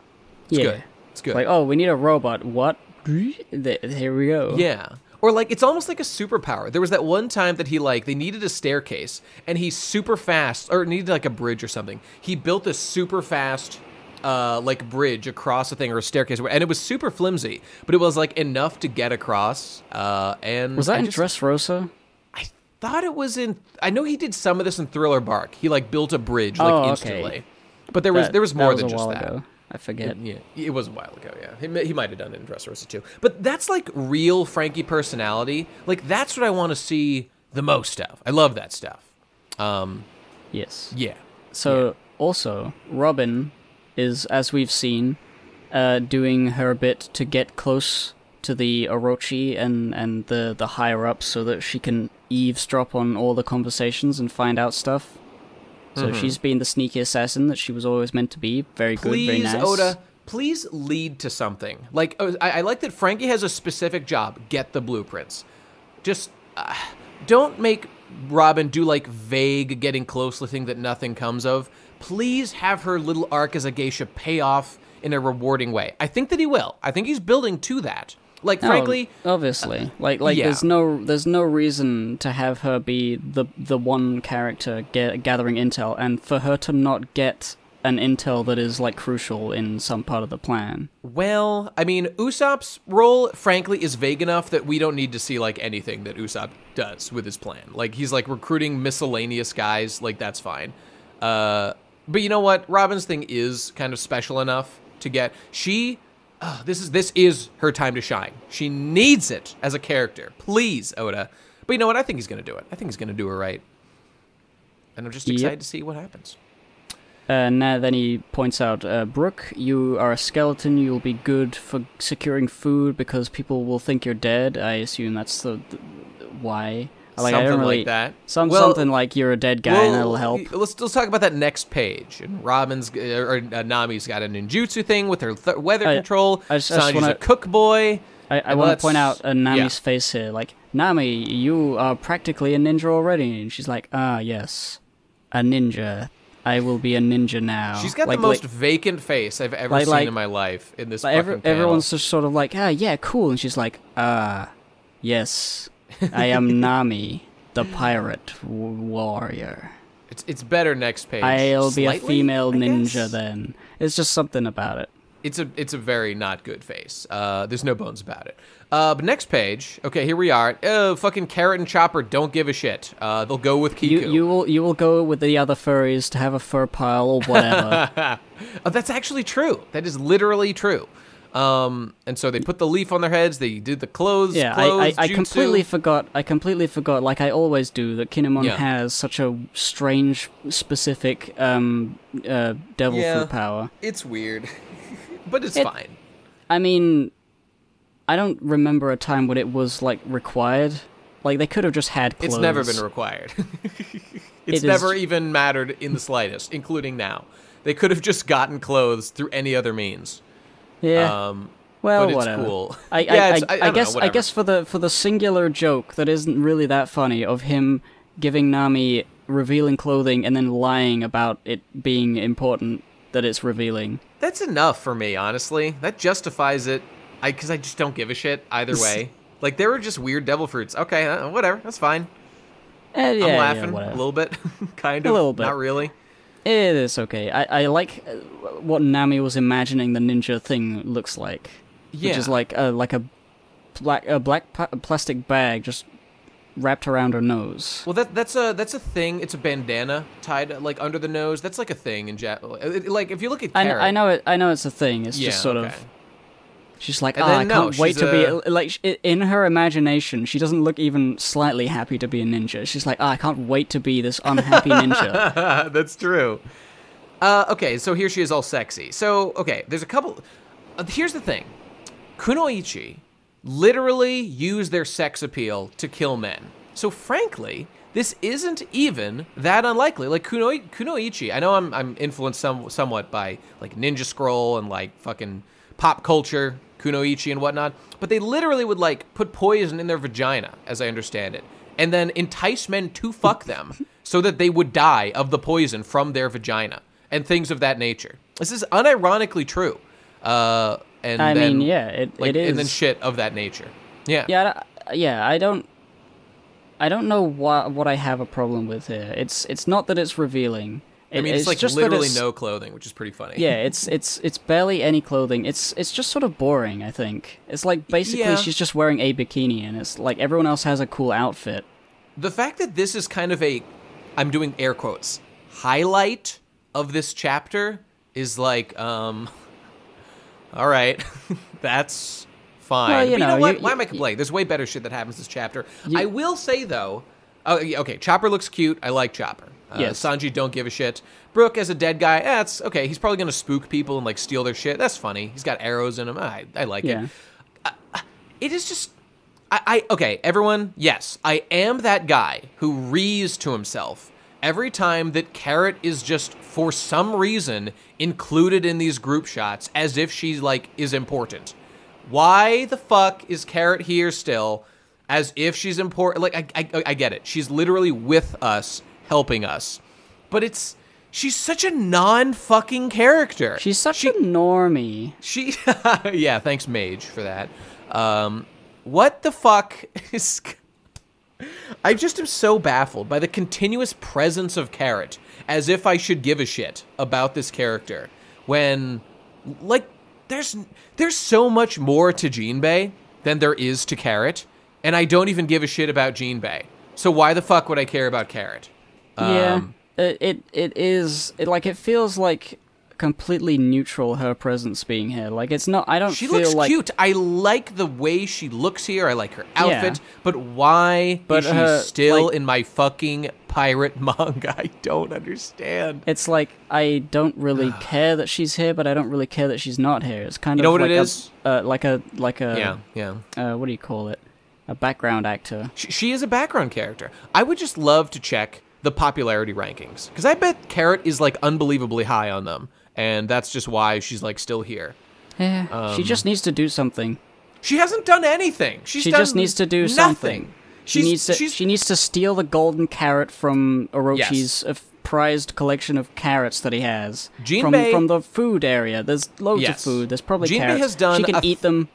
Speaker 1: It's good. It's good.
Speaker 2: Like, oh, we need a robot. What? Here we go.
Speaker 1: Yeah. Or like, it's almost like a superpower. There was that one time that they needed a staircase, and he's super fast, or needed like a bridge or something. He built a super fast, like bridge across a thing or a staircase, and it was super flimsy, but it was like enough to get across. And
Speaker 2: was that in Dressrosa?
Speaker 1: I thought it was in. I know he did some of this in Thriller Bark. He like built a bridge like instantly, but there was more than just that.
Speaker 2: Ago. I forget.
Speaker 1: Yeah, it was a while ago, yeah. He might have done it in Dressrosa too. But that's like real Frankie personality. Like, that's what I want to see the most of. I love that stuff.
Speaker 2: Yes.
Speaker 1: Yeah.
Speaker 2: So, also, Robin is, as we've seen, doing her bit to get close to the Orochi and the higher-ups so that she can eavesdrop on all the conversations and find out stuff. So she's been the sneaky assassin that she was always meant to be. Very good, very nice.
Speaker 1: Please, Oda, please lead to something. Like, I like that Frankie has a specific job. Get the blueprints. Just don't make Robin do, like, vague getting close thing that nothing comes of. Please have her little arc as a geisha pay off in a rewarding way. I think that he will. I think he's building to that. Like, frankly,
Speaker 2: obviously, like
Speaker 1: yeah.
Speaker 2: there's no reason to have her be the one character gathering intel, and for her to not get an intel that is like crucial in some part of the plan.
Speaker 1: Well, I mean, Usopp's role, frankly, is vague enough that we don't need to see like anything that Usopp does with his plan. Like, he's like recruiting miscellaneous guys, like that's fine. But you know what? Robin's thing is kind of special enough to get this is her time to shine. She needs it as a character. Please, Oda. But you know what? I think he's going to do it. I think he's going to do her right. And I'm just excited to see what happens.
Speaker 2: Now then he points out, Brooke, you are a skeleton. You'll be good for securing food because people will think you're dead. I assume that's the why.
Speaker 1: Like, something like that.
Speaker 2: Something like you're a dead guy and that'll help.
Speaker 1: Let's talk about that next page. And Robin's or Nami's got a ninjutsu thing with her weather control. Sanji's a cook boy.
Speaker 2: I want to point out Nami's face here. Like, Nami, you are practically a ninja already. And she's like, yes, a ninja. I will be a ninja now.
Speaker 1: She's got the most vacant face I've ever seen in my life in this fucking panel.
Speaker 2: Everyone's just sort of like, yeah, cool. And she's like, yes. I am Nami, the pirate warrior.
Speaker 1: It's better next page.
Speaker 2: I'll be a female ninja then. It's just something about it.
Speaker 1: It's a very not good face. There's no bones about it. But next page, okay, here we are. Fucking Carrot and Chopper don't give a shit. They'll go with Kiku.
Speaker 2: You will go with the other furries to have a fur pile or whatever.
Speaker 1: That's actually true. That is literally true. And so they put the leaf on their heads. They did the clothes.
Speaker 2: Yeah, I completely forgot. Like I always do, that Kinemon has such a strange, specific devil fruit power.
Speaker 1: It's weird, but it's fine.
Speaker 2: I mean, I don't remember a time when it was like required. Like, they could have just had clothes.
Speaker 1: It's never been required. It's never even mattered in the slightest, including now. They could have just gotten clothes through any other means.
Speaker 2: Yeah. Well,
Speaker 1: but it's
Speaker 2: whatever.
Speaker 1: Cool.
Speaker 2: I guess for the singular joke that isn't really that funny of him giving Nami revealing clothing and then lying about it being important that it's revealing.
Speaker 1: That's enough for me, honestly. That justifies it. Because I just don't give a shit either way. Like, they were just weird devil fruits. Okay, whatever. That's fine. I'm laughing a little bit. Kind of.
Speaker 2: A little bit.
Speaker 1: Not really.
Speaker 2: It is okay. I like what Nami was imagining the ninja thing looks like. Yeah. Which is like a black plastic bag just wrapped around her nose.
Speaker 1: Well, that's a thing. It's a bandana tied like under the nose. That's like a thing in like if you look at Carrot,
Speaker 2: I know it's a thing. It's just sort of. She's like, I can't wait to be... Like, in her imagination, she doesn't look even slightly happy to be a ninja. She's like, I can't wait to be this unhappy ninja.
Speaker 1: That's true. Okay, so here she is all sexy. So, okay, there's a couple... here's the thing. Kunoichi literally use their sex appeal to kill men. So, frankly, this isn't even that unlikely. Like, Kunoichi, I know I'm influenced somewhat by, like, Ninja Scroll and, like, fucking pop culture. kunoichi and whatnot, but they literally would, like, put poison in their vagina, as I understand it, and then entice men to fuck them so that they would die of the poison from their vagina and things of that nature. This is unironically true. It is.
Speaker 2: And
Speaker 1: then shit of that nature. Yeah.
Speaker 2: Yeah, I don't know what I have a problem with here. It's not that it's revealing.
Speaker 1: It's like
Speaker 2: just
Speaker 1: literally no clothing, which is pretty funny.
Speaker 2: Yeah, it's barely any clothing. It's just sort of boring, I think. It's like basically she's just wearing a bikini, and it's like everyone else has a cool outfit.
Speaker 1: The fact that this is kind of I'm doing air quotes, highlight of this chapter is like, all right, that's fine.
Speaker 2: Well,
Speaker 1: you know what? Why am I complaining? There's way better shit that happens this chapter. I will say, though, okay, Chopper looks cute. I like Chopper.
Speaker 2: Yes.
Speaker 1: Sanji, don't give a shit. Brook, as a dead guy, that's okay. He's probably going to spook people and, like, steal their shit. That's funny. He's got arrows in him. I like it. It is just... okay, everyone, yes, I am that guy who rees to himself every time that Carrot is just, for some reason, included in these group shots as if she's, like, is important. Why the fuck is Carrot here still as if she's important? Like, I get it. She's literally with us, helping us. But she's such a non-fucking character.
Speaker 2: She's such a normie.
Speaker 1: Yeah, thanks, Mage, for that. What the fuck is... I just am so baffled by the continuous presence of Carrot, as if I should give a shit about this character, when, like, there's so much more to Jinbei than there is to Carrot, and I don't even give a shit about Jinbei. So why the fuck would I care about Carrot?
Speaker 2: It feels like completely neutral, her presence being here. Like, it's not, I don't
Speaker 1: she
Speaker 2: feel
Speaker 1: looks
Speaker 2: like...
Speaker 1: cute. I like the way she looks here. I like her outfit. But why is she still in my fucking pirate manga? I don't understand.
Speaker 2: It's like, I don't really care that she's here, but I don't really care that she's not here. It's kind of
Speaker 1: know what
Speaker 2: like
Speaker 1: it is?
Speaker 2: Like a
Speaker 1: Yeah.
Speaker 2: What do you call it? A background actor.
Speaker 1: She is a background character. I would just love to check the popularity rankings, because I bet Carrot is, like, unbelievably high on them. And that's just why she's, like, still here.
Speaker 2: Yeah, she just needs to do something.
Speaker 1: She hasn't done anything. She
Speaker 2: just needs to do
Speaker 1: nothing.
Speaker 2: something. She needs to steal the golden carrot from Orochi's prized collection of carrots that he has. From the food area. There's loads of food. There's probably carrots. She can eat them.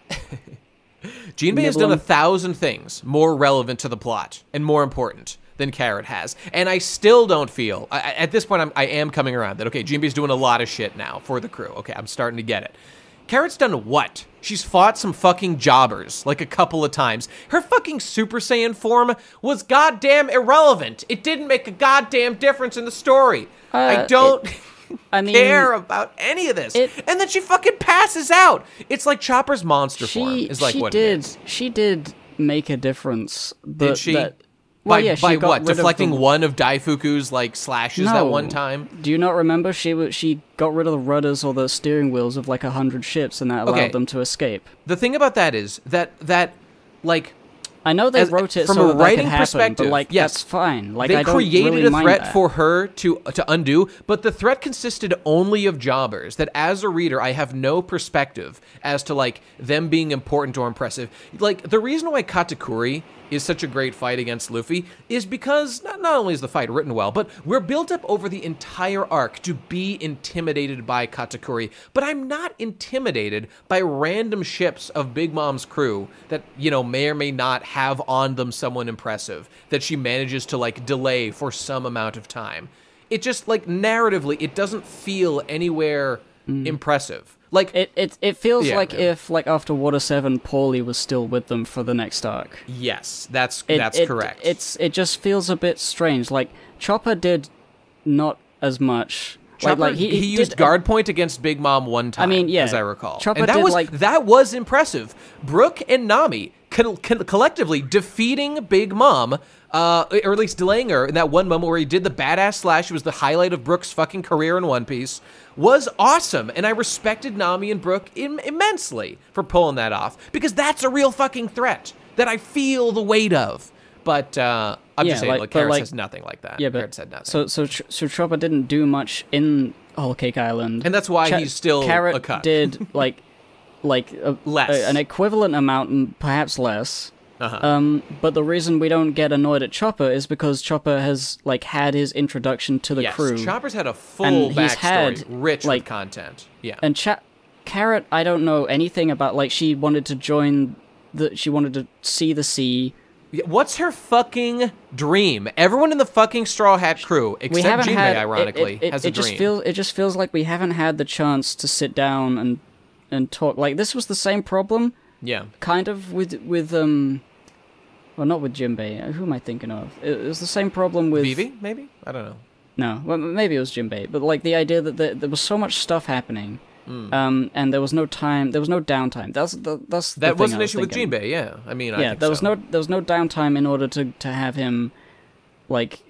Speaker 1: Jinbei has done 1,000 things more relevant to the plot and more important than Carrot has. And I still don't feel, at this point, I am coming around that, okay, Jinbei's doing a lot of shit now for the crew. Okay, I'm starting to get it. Carrot's done what? She's fought some fucking jobbers, like, a couple of times. Her fucking Super Saiyan form was goddamn irrelevant. It didn't make a goddamn difference in the story. I don't care about any of this. And then she fucking passes out. It's like Chopper's monster form is like what it is.
Speaker 2: She did make a difference.
Speaker 1: Did she?
Speaker 2: Well,
Speaker 1: by what? Deflecting one of Daifuku's, like, slashes that one time?
Speaker 2: Do you not remember? She got rid of the rudders or the steering wheels of, like, 100 ships, and that allowed them to escape.
Speaker 1: The thing about that is that like...
Speaker 2: I know they wrote it
Speaker 1: from
Speaker 2: so
Speaker 1: a writing
Speaker 2: that
Speaker 1: perspective,
Speaker 2: but, like, that's fine. Like,
Speaker 1: they
Speaker 2: I don't
Speaker 1: created
Speaker 2: really
Speaker 1: a
Speaker 2: mind
Speaker 1: threat
Speaker 2: that.
Speaker 1: for her to undo, but the threat consisted only of jobbers, that as a reader, I have no perspective as to, like, them being important or impressive. Like, the reason why Katakuri is such a great fight against Luffy is because not only is the fight written well, but we're built up over the entire arc to be intimidated by Katakuri. But I'm not intimidated by random ships of Big Mom's crew that, you know, may or may not have on them someone impressive that she manages to, like, delay for some amount of time. It just, like, narratively, it doesn't feel anywhere impressive. Like,
Speaker 2: it feels like if, like, after Water 7, Paulie was still with them for the next arc.
Speaker 1: Yes, that's correct.
Speaker 2: It just feels a bit strange. Like, Chopper did not as much.
Speaker 1: Chopper, he used guard point against Big Mom one time, as I recall.
Speaker 2: Chopper
Speaker 1: and that was impressive. Brook and Nami collectively defeating Big Mom, or at least delaying her in that one moment where he did the badass slash. It was the highlight of Brook's fucking career in One Piece. Was awesome, and I respected Nami and Brook immensely for pulling that off, because that's a real fucking threat that I feel the weight of. But I'm just saying, like, Carrot says nothing like that.
Speaker 2: Yeah, but
Speaker 1: Carrot said nothing.
Speaker 2: So Chopper didn't do much in Whole Cake Island,
Speaker 1: and that's why he's still
Speaker 2: Carrot
Speaker 1: a cut.
Speaker 2: did, like, like an equivalent amount, perhaps less. But the reason we don't get annoyed at Chopper is because Chopper has like had his introduction to the crew.
Speaker 1: Chopper's had a full backstory, rich with content. Yeah.
Speaker 2: And Carrot, I don't know anything about. Like, she wanted to join she wanted to see the sea.
Speaker 1: What's her fucking dream? Everyone in the fucking Straw Hat crew, except Jinbei, ironically, has a dream.
Speaker 2: It just feels like we haven't had the chance to sit down and talk. Like, this was the same problem.
Speaker 1: Yeah.
Speaker 2: Kind of with well, not with Jinbei. Who am I thinking of? It was the same problem with
Speaker 1: Vivi, maybe? I don't know.
Speaker 2: No, well, maybe it was Jinbei. But like the idea that there was so much stuff happening, and there was no time, there was no downtime. That
Speaker 1: was an issue with Jinbei. Yeah, I mean, I think
Speaker 2: there was no downtime in order to have him, like,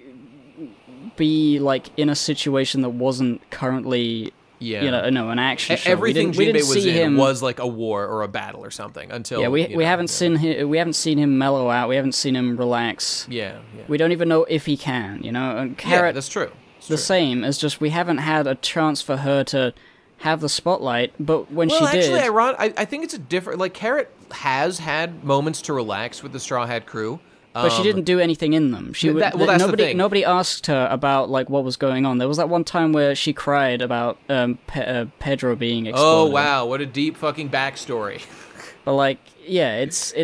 Speaker 2: be like in a situation that wasn't currently. Yeah, an action show.
Speaker 1: Everything Jinbei was in was like a war or a battle or something until.
Speaker 2: We haven't seen him mellow out. We haven't seen him relax.
Speaker 1: Yeah.
Speaker 2: We don't even know if he can. And Carrot.
Speaker 1: That's true.
Speaker 2: Same. It's just we haven't had a chance for her to have the spotlight. But when she did,
Speaker 1: I think it's a different. Like, Carrot has had moments to relax with the Straw Hat crew.
Speaker 2: But she didn't do anything in them.
Speaker 1: That's the thing.
Speaker 2: Nobody asked her about like what was going on. There was that one time where she cried about Pedro being exploded.
Speaker 1: Oh wow, what a deep fucking backstory.
Speaker 2: But like, yeah, it's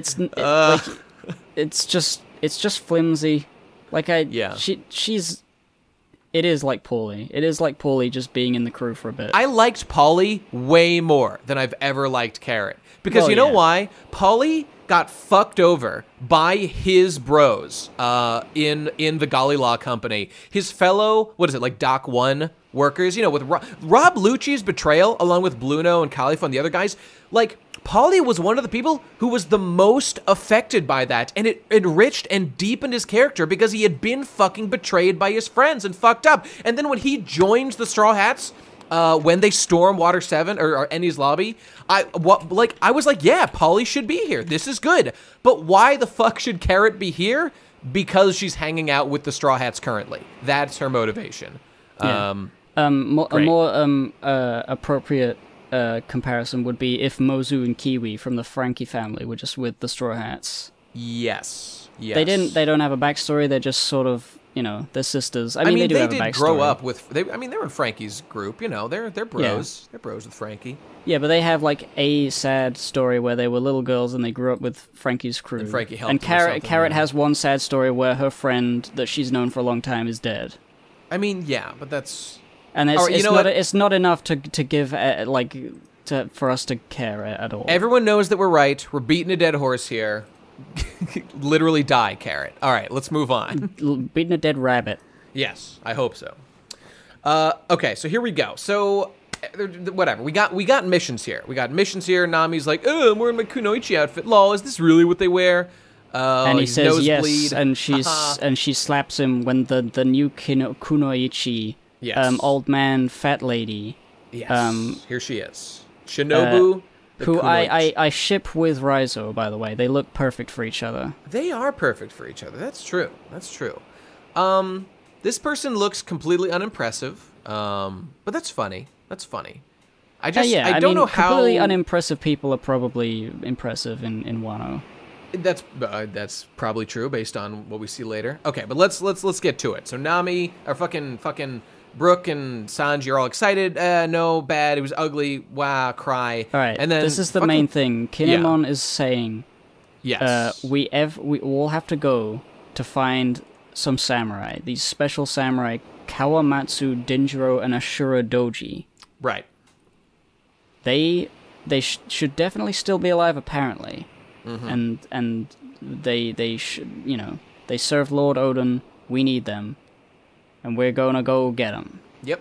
Speaker 2: just flimsy. Like it is like Paulie. It is like Paulie just being in the crew for a bit.
Speaker 1: I liked Paulie way more than I've ever liked Carrot. Because you know why? Paulie got fucked over by his bros in the Golly Law Company. His fellow, like Doc 1 workers, with Rob Lucci's betrayal, along with Bluno and Khalifa and the other guys. Like, Paulie was one of the people who was the most affected by that, and it enriched and deepened his character because he had been fucking betrayed by his friends and fucked up. And then when he joined the Straw Hats, when they storm Water 7 or Ennie's lobby, I was like, yeah, Paulie should be here. This is good. But why the fuck should Carrot be here? Because she's hanging out with the Straw Hats currently. That's her motivation.
Speaker 2: Yeah. A more appropriate comparison would be if Mozu and Kiwi from the Frankie family were just with the Straw Hats.
Speaker 1: Yes.
Speaker 2: They don't have a backstory. They're just sort of, they're sisters. I mean, they do have a backstory.
Speaker 1: Grow up with. They're in Frankie's group. They're bros. Yeah. They're bros with Frankie.
Speaker 2: Yeah, but they have like a sad story where they were little girls and they grew up with Frankie's crew.
Speaker 1: And Frankie helped.
Speaker 2: And Carrot has one sad story where her friend that she's known for a long time is dead.
Speaker 1: I mean, yeah, but that's.
Speaker 2: And it's not enough to give for us to care at all.
Speaker 1: Everyone knows that we're right. We're beating a dead horse here. Literally die, Carrot. All right, let's move on.
Speaker 2: Beating a dead rabbit.
Speaker 1: Yes, I hope so. Okay, so here we go. So, whatever. We got missions here. Nami's like, oh, I'm wearing my Kunoichi outfit. Lol, is this really what they wear?
Speaker 2: And he says yes, and she slaps him when the new Kunoichi, old man, fat lady.
Speaker 1: Yes, here she is. Shinobu.
Speaker 2: Who I ship with Raizo, by the way. They look perfect for each other.
Speaker 1: They are perfect for each other. That's true. This person looks completely unimpressive, but that's funny. I don't know how...
Speaker 2: completely unimpressive people are probably impressive in Wano.
Speaker 1: That's probably true based on what we see later. Okay, but let's get to it. So Nami, or fucking Brooke and Sanji are all excited. No, bad. It was ugly. Wow, cry.
Speaker 2: All right.
Speaker 1: And then
Speaker 2: this is the main thing. Kinemon is saying,
Speaker 1: yes,
Speaker 2: we all have to go to find some samurai. These special samurai, Kawamatsu, Denjiro, and Ashura Doji.
Speaker 1: Right.
Speaker 2: They should definitely still be alive, apparently. Mm-hmm. And they should, they serve Lord Odin. We need them. And we're gonna go get them.
Speaker 1: Yep,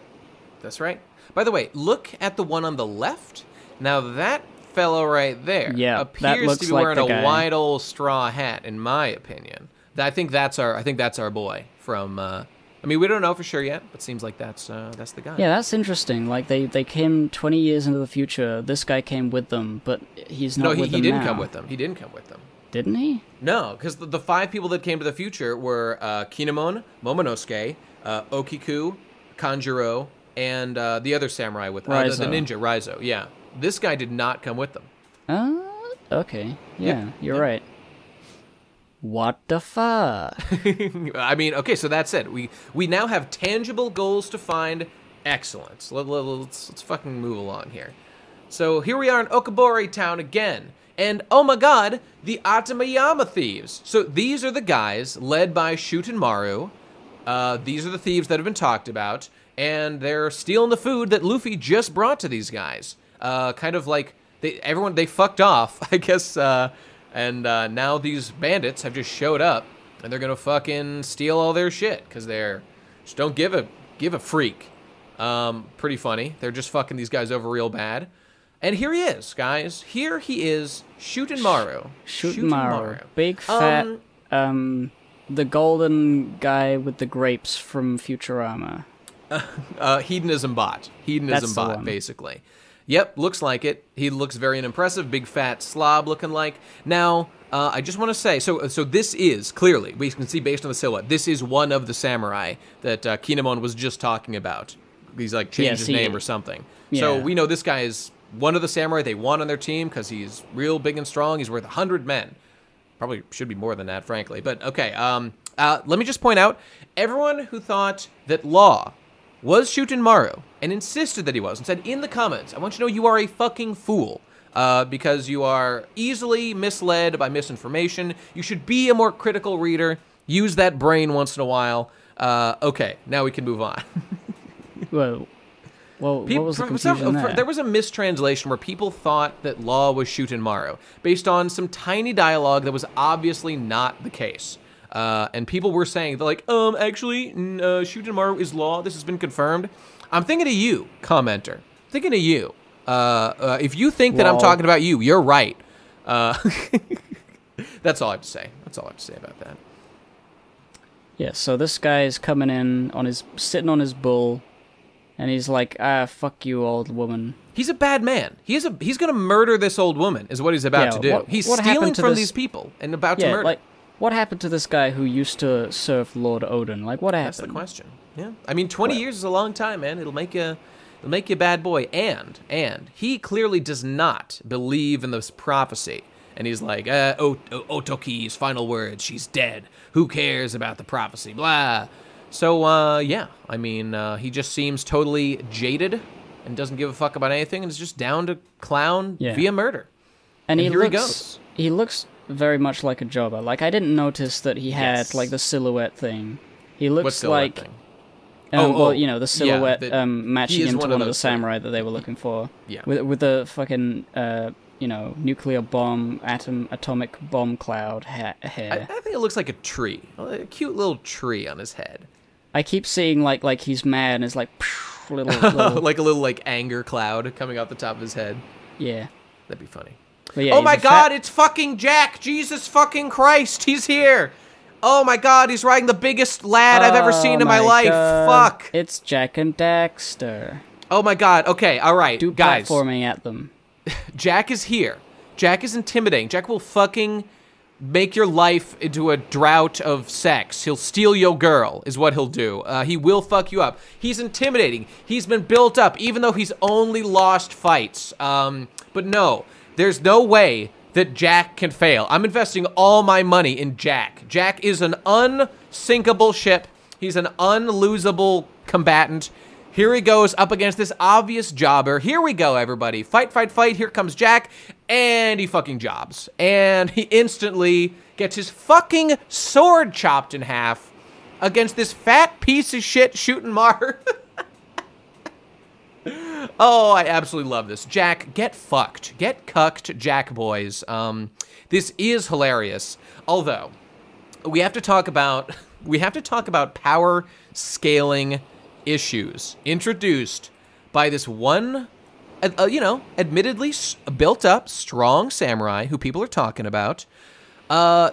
Speaker 1: that's right. By the way, look at the one on the left. Now that fellow right there appears to be wearing a wide old straw hat, in my opinion. I think that's our boy from. We don't know for sure yet, but seems like that's the guy.
Speaker 2: Yeah, that's interesting. Like they came 20 years into the future. This guy came with them, but he's not with them now. No, he
Speaker 1: didn't come with them. He didn't come with them.
Speaker 2: Didn't he?
Speaker 1: No, because the 5 people that came to the future were Kinemon, Momonosuke, Okiku, Kanjuro, and the other samurai with the ninja, Raizo. Yeah, this guy did not come with them.
Speaker 2: Okay. Yeah, you're right. What the fuck?
Speaker 1: I mean, okay, so that's it. We now have tangible goals to find. Excellent. Let's fucking move along here. So here we are in Okabore Town again. And oh my god, the Atamayama thieves. So these are the guys led by Shutenmaru. These are the thieves that have been talked about. And they're stealing the food that Luffy just brought to these guys. Kind of like they fucked off, I guess. And now these bandits have just showed up, and they're gonna fucking steal all their shit because they're just don't give a freak. Pretty funny. They're just fucking these guys over real bad. And here he is, guys. Here he is, Shutenmaru.
Speaker 2: Shutenmaru. Big fat, the golden guy with the grapes from Futurama.
Speaker 1: Hedonism bot. Hedonism bot, basically. Yep, looks like it. He looks very unimpressive, big fat slob looking like. Now, I just want to say, so this is, clearly, we can see based on the silhouette, this is one of the samurai that Kinemon was just talking about. He's like changed his name or something. Yeah. So we know this guy is one of the samurai they want on their team because he's real big and strong. He's worth 100 men. Probably should be more than that, frankly. But okay, let me just point out, everyone who thought that Law was Shutenmaru and insisted that he was and said in the comments, I want you to know you are a fucking fool because you are easily misled by misinformation. You should be a more critical reader. Use that brain once in a while. Okay, now we can move on.
Speaker 2: Well, what was the confusion there?
Speaker 1: There was a mistranslation where people thought that Law was Shutenmaru based on some tiny dialogue that was obviously not the case. And people were saying, they're like, actually, Shutenmaru is Law. This has been confirmed. I'm thinking of you, commenter. I'm thinking of you. If you think that I'm talking about you, you're right. That's all I have to say. That's all I have to say about that.
Speaker 2: Yeah, so this guy's coming in sitting on his bull, and he's like, fuck you, old woman.
Speaker 1: He's a bad man. He's gonna murder this old woman, is what he's about to do. He's stealing from these people and about to murder.
Speaker 2: Like, what happened to this guy who used to serve Lord Odin? Like, what happened?
Speaker 1: That's the question. Yeah, I mean, 20 years is a long time, man. It'll make you a bad boy. And he clearly does not believe in this prophecy. And he's like, Otoki's final words. She's dead. Who cares about the prophecy? Blah. So yeah, I mean, he just seems totally jaded and doesn't give a fuck about anything, and is just down to clown via murder.
Speaker 2: And here he goes. He looks very much like a jobber. Like, I didn't notice that he had like the silhouette thing. He looks like thing? Well, you know, the silhouette matching into one of the samurai that they were looking for.
Speaker 1: Yeah.
Speaker 2: With the fucking you know, nuclear bomb, atomic bomb cloud hair.
Speaker 1: I think it looks like a tree, a cute little tree on his head.
Speaker 2: I keep seeing like he's mad and it's like little
Speaker 1: like a little like anger cloud coming off the top of his head.
Speaker 2: Yeah,
Speaker 1: that'd be funny.
Speaker 2: Yeah,
Speaker 1: oh my god, it's fucking Jack! Jesus fucking Christ, he's here! Oh my god, he's riding the biggest lad I've ever seen in my life. Fuck!
Speaker 2: It's Jack and Daxter.
Speaker 1: Oh my god, okay, alright,
Speaker 2: do
Speaker 1: guys.
Speaker 2: Platforming at them.
Speaker 1: Jack is here. Jack is intimidating. Jack will fucking make your life into a drought of sex. He'll steal your girl, is what he'll do. He will fuck you up. He's intimidating. He's been built up, even though he's only lost fights. But no, there's no way that Jack can fail. I'm investing all my money in Jack. Jack is an unsinkable ship. He's an unlosable combatant. Here he goes up against this obvious jobber. Here we go, everybody. Fight, fight, fight. Here comes Jack. And he fucking jobs. And he instantly gets his fucking sword chopped in half against this fat piece of shit Shutenmaru. Oh, I absolutely love this. Jack, get fucked. Get cucked, Jack boys. This is hilarious. Although, we have to talk about power scaling issues introduced by this one, you know, admittedly built-up, strong samurai who people are talking about,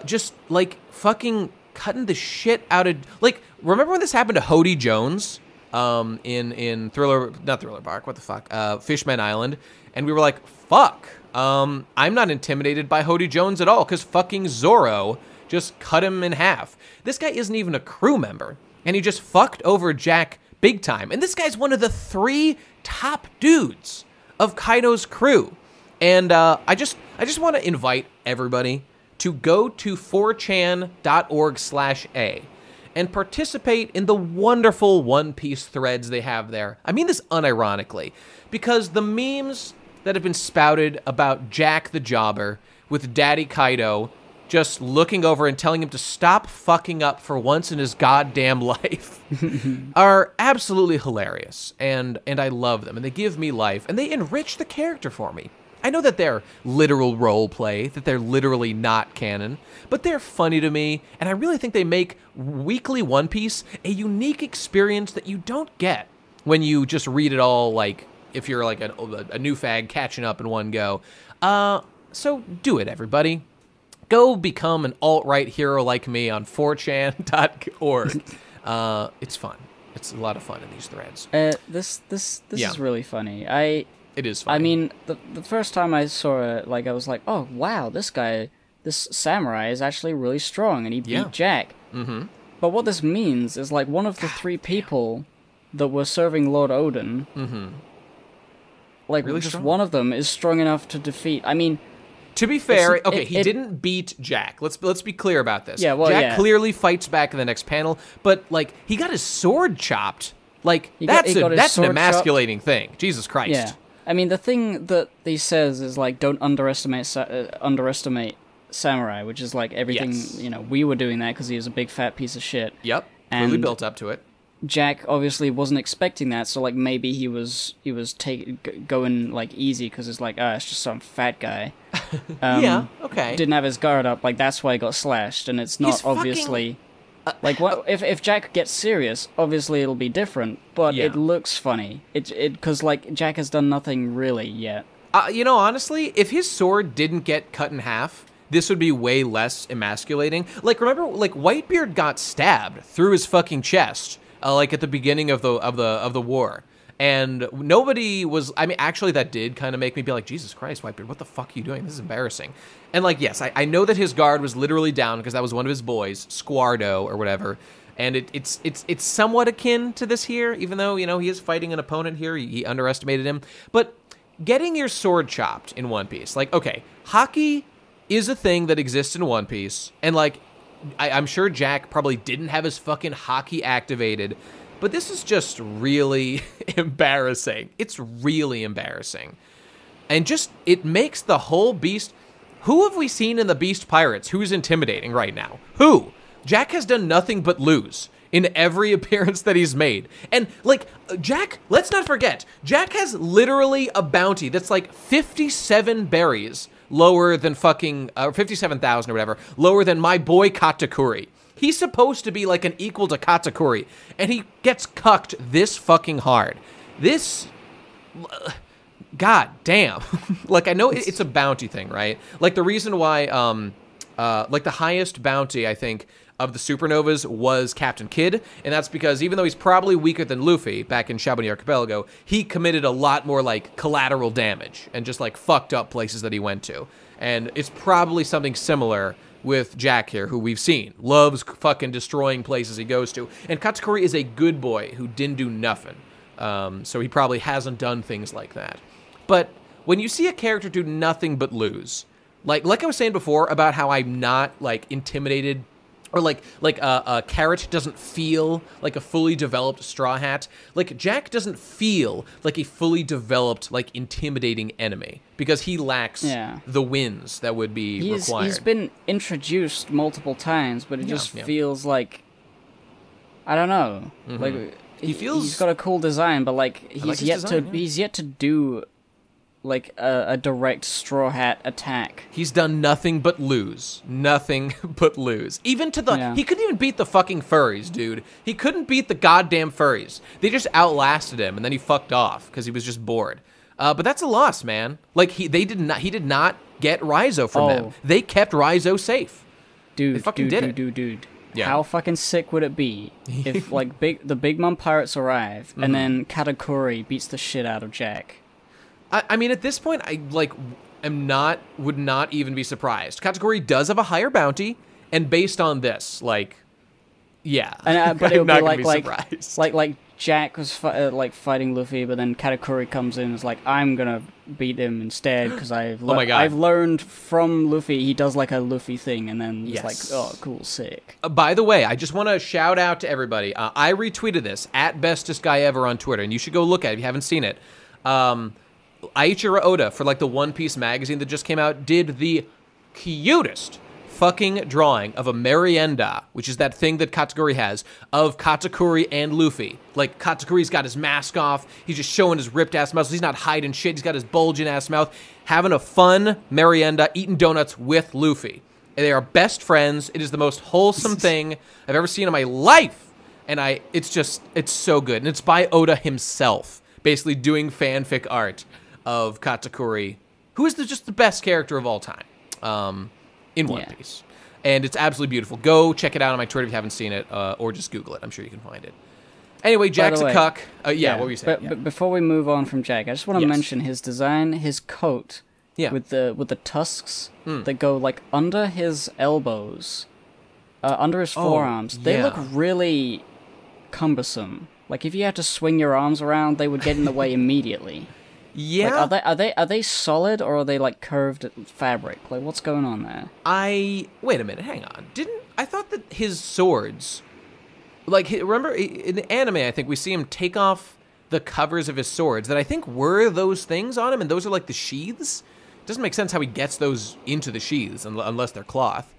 Speaker 1: just, like, fucking cutting the shit out of, like, remember when this happened to Hody Jones, in not Thriller Bark, what the fuck, Fishman Island, and we were like, fuck, I'm not intimidated by Hody Jones at all, because fucking Zoro just cut him in half. This guy isn't even a crew member, and he just fucked over Jack big time. And this guy's one of the 3 top dudes of Kaido's crew. And I just want to invite everybody to go to 4chan.org/A and participate in the wonderful One Piece threads they have there. I mean this unironically, because the memes that have been spouted about Jack the Jobber with Daddy Kaido just looking over and telling him to stop fucking up for once in his goddamn life are absolutely hilarious, and I love them, and they give me life, and they enrich the character for me. I know that they're literal role play, that they're literally not canon, but they're funny to me, and I really think they make weekly One Piece a unique experience that you don't get when you just read it all, like, if you're like a new fag catching up in one go. So do it, everybody. Go become an alt-right hero like me on 4chan.org. It's fun. It's a lot of fun in these threads.
Speaker 2: This is really funny.
Speaker 1: It is funny.
Speaker 2: I mean, the first time I saw it, like, I was like, oh, wow, this samurai is actually really strong, and he beat Jack. Mm-hmm. But what this means is, like, one of the three people that were serving Lord Odin, like, really just strong. One of them is strong enough to defeat... I mean...
Speaker 1: To be fair, he didn't beat Jack. Let's be clear about this.
Speaker 2: Yeah, well,
Speaker 1: Jack clearly fights back in the next panel, but, like, he got his sword chopped. Like, that's an emasculating thing. Jesus Christ.
Speaker 2: Yeah. I mean, the thing that he says is, like, don't underestimate samurai, which is, like, everything, you know, we were doing that because he was a big fat piece of shit.
Speaker 1: Yep, really built up to it.
Speaker 2: Jack obviously wasn't expecting that, so, like, maybe he was going, like, easy because it's like, it's just some fat guy.
Speaker 1: Yeah, okay.
Speaker 2: Didn't have his guard up, like, that's why he got slashed, and it's not obviously... Like, what if Jack gets serious, obviously it'll be different, but it looks funny. Because, like, Jack has done nothing really yet.
Speaker 1: You know, honestly, if his sword didn't get cut in half, this would be way less emasculating. Like, remember, like, Whitebeard got stabbed through his fucking chest, like, at the beginning of the war. And nobody was... I mean, actually, that did kind of make me be like, Jesus Christ, Whitebeard, what the fuck are you doing? This is embarrassing. And, like, yes, I know that his guard was literally down because that was one of his boys, Squardo or whatever. And it's somewhat akin to this here, even though, you know, he is fighting an opponent here. He underestimated him. But getting your sword chopped in One Piece, like, okay, hockey is a thing that exists in One Piece. And, like, I'm sure Jack probably didn't have his fucking hockey activated. But this is just really embarrassing. It's really embarrassing. And just, it makes the whole Beast... Who have we seen in the Beast Pirates who's intimidating right now? Who? Jack has done nothing but lose in every appearance that he's made. And, like, Jack, let's not forget, Jack has literally a bounty that's like 57 berries lower than fucking... 57,000 or whatever, lower than my boy Katakuri. He's supposed to be like an equal to Katakuri, and he gets cucked this fucking hard. This... God damn. Like, I know it's a bounty thing, right? Like, the reason why, like, the highest bounty, I think, of the supernovas was Captain Kidd, and that's because even though he's probably weaker than Luffy back in Shabanini Archipelago, he committed a lot more, like, collateral damage and just, like, fucked up places that he went to. And it's probably something similar with Jack here, who we've seen. Loves fucking destroying places he goes to. And Katakuri is a good boy who didn't do nothing. So he probably hasn't done things like that. But when you see a character do nothing but lose, like I was saying before about how I'm not, like, intimidated, or like a Carrot doesn't feel like a fully developed Straw Hat. Like, Jack doesn't feel like a fully developed, like, intimidating enemy because he lacks the wins that would be required.
Speaker 2: He's been introduced multiple times, but it just feels like, I don't know. Mm-hmm. Like, he's got a cool design, but, like, he's yet to do, like, a direct Straw Hat attack.
Speaker 1: He's done nothing but lose. Nothing but lose. Even to the... He couldn't even beat the fucking furries, dude. He couldn't beat the goddamn furries. They just outlasted him, and then he fucked off because he was just bored. But that's a loss, man. Like, he did not get Raizo from them. They kept Raizo safe.
Speaker 2: Dude,
Speaker 1: they fucking did it.
Speaker 2: Dude. Yeah. How fucking sick would it be if, like, the Big Mom Pirates arrive, and then Katakuri beats the shit out of Jack?
Speaker 1: I mean, at this point, I, like, would not even be surprised. Katakuri does have a higher bounty, and based on this, like, yeah.
Speaker 2: And, but it would be like Jack was fighting Luffy, but then Katakuri comes in and is like, I'm gonna beat him instead because I've learned from Luffy. He does like a Luffy thing, and then it's like, oh, cool, sick.
Speaker 1: By the way, I just want to shout out to everybody. I retweeted this at Bestest Guy Ever on Twitter, and you should go look at it if you haven't seen it. Aichiro Oda, for like the One Piece magazine that just came out, did the cutest fucking drawing of a merienda, which is that thing that Katakuri has, of Katakuri and Luffy. Like, Katakuri's got his mask off, he's just showing his ripped-ass muscles, he's not hiding shit, he's got his bulging-ass mouth, having a fun merienda, eating donuts with Luffy. And they are best friends. It is the most wholesome thing I've ever seen in my life. And it's so good. And it's by Oda himself, basically doing fanfic art of Katakuri, who is just the best character of all time. In One Piece. And it's absolutely beautiful. Go check it out on my Twitter if you haven't seen it, or just Google it. I'm sure you can find it. Anyway, Jack's a cuck. What were you saying?
Speaker 2: But before we move on from Jack, I just want to mention his design, his coat, with the tusks that go like under his elbows, under his forearms. They look really cumbersome. Like if you had to swing your arms around, they would get in the way immediately.
Speaker 1: Yeah.
Speaker 2: Like, are they solid or are they like curved fabric? Like what's going on there?
Speaker 1: Wait a minute, hang on. I thought that his swords, like remember in the anime, I think we see him take off the covers of his swords that I think were those things on him, and those are like the sheaths. It doesn't make sense how he gets those into the sheaths unless they're cloth,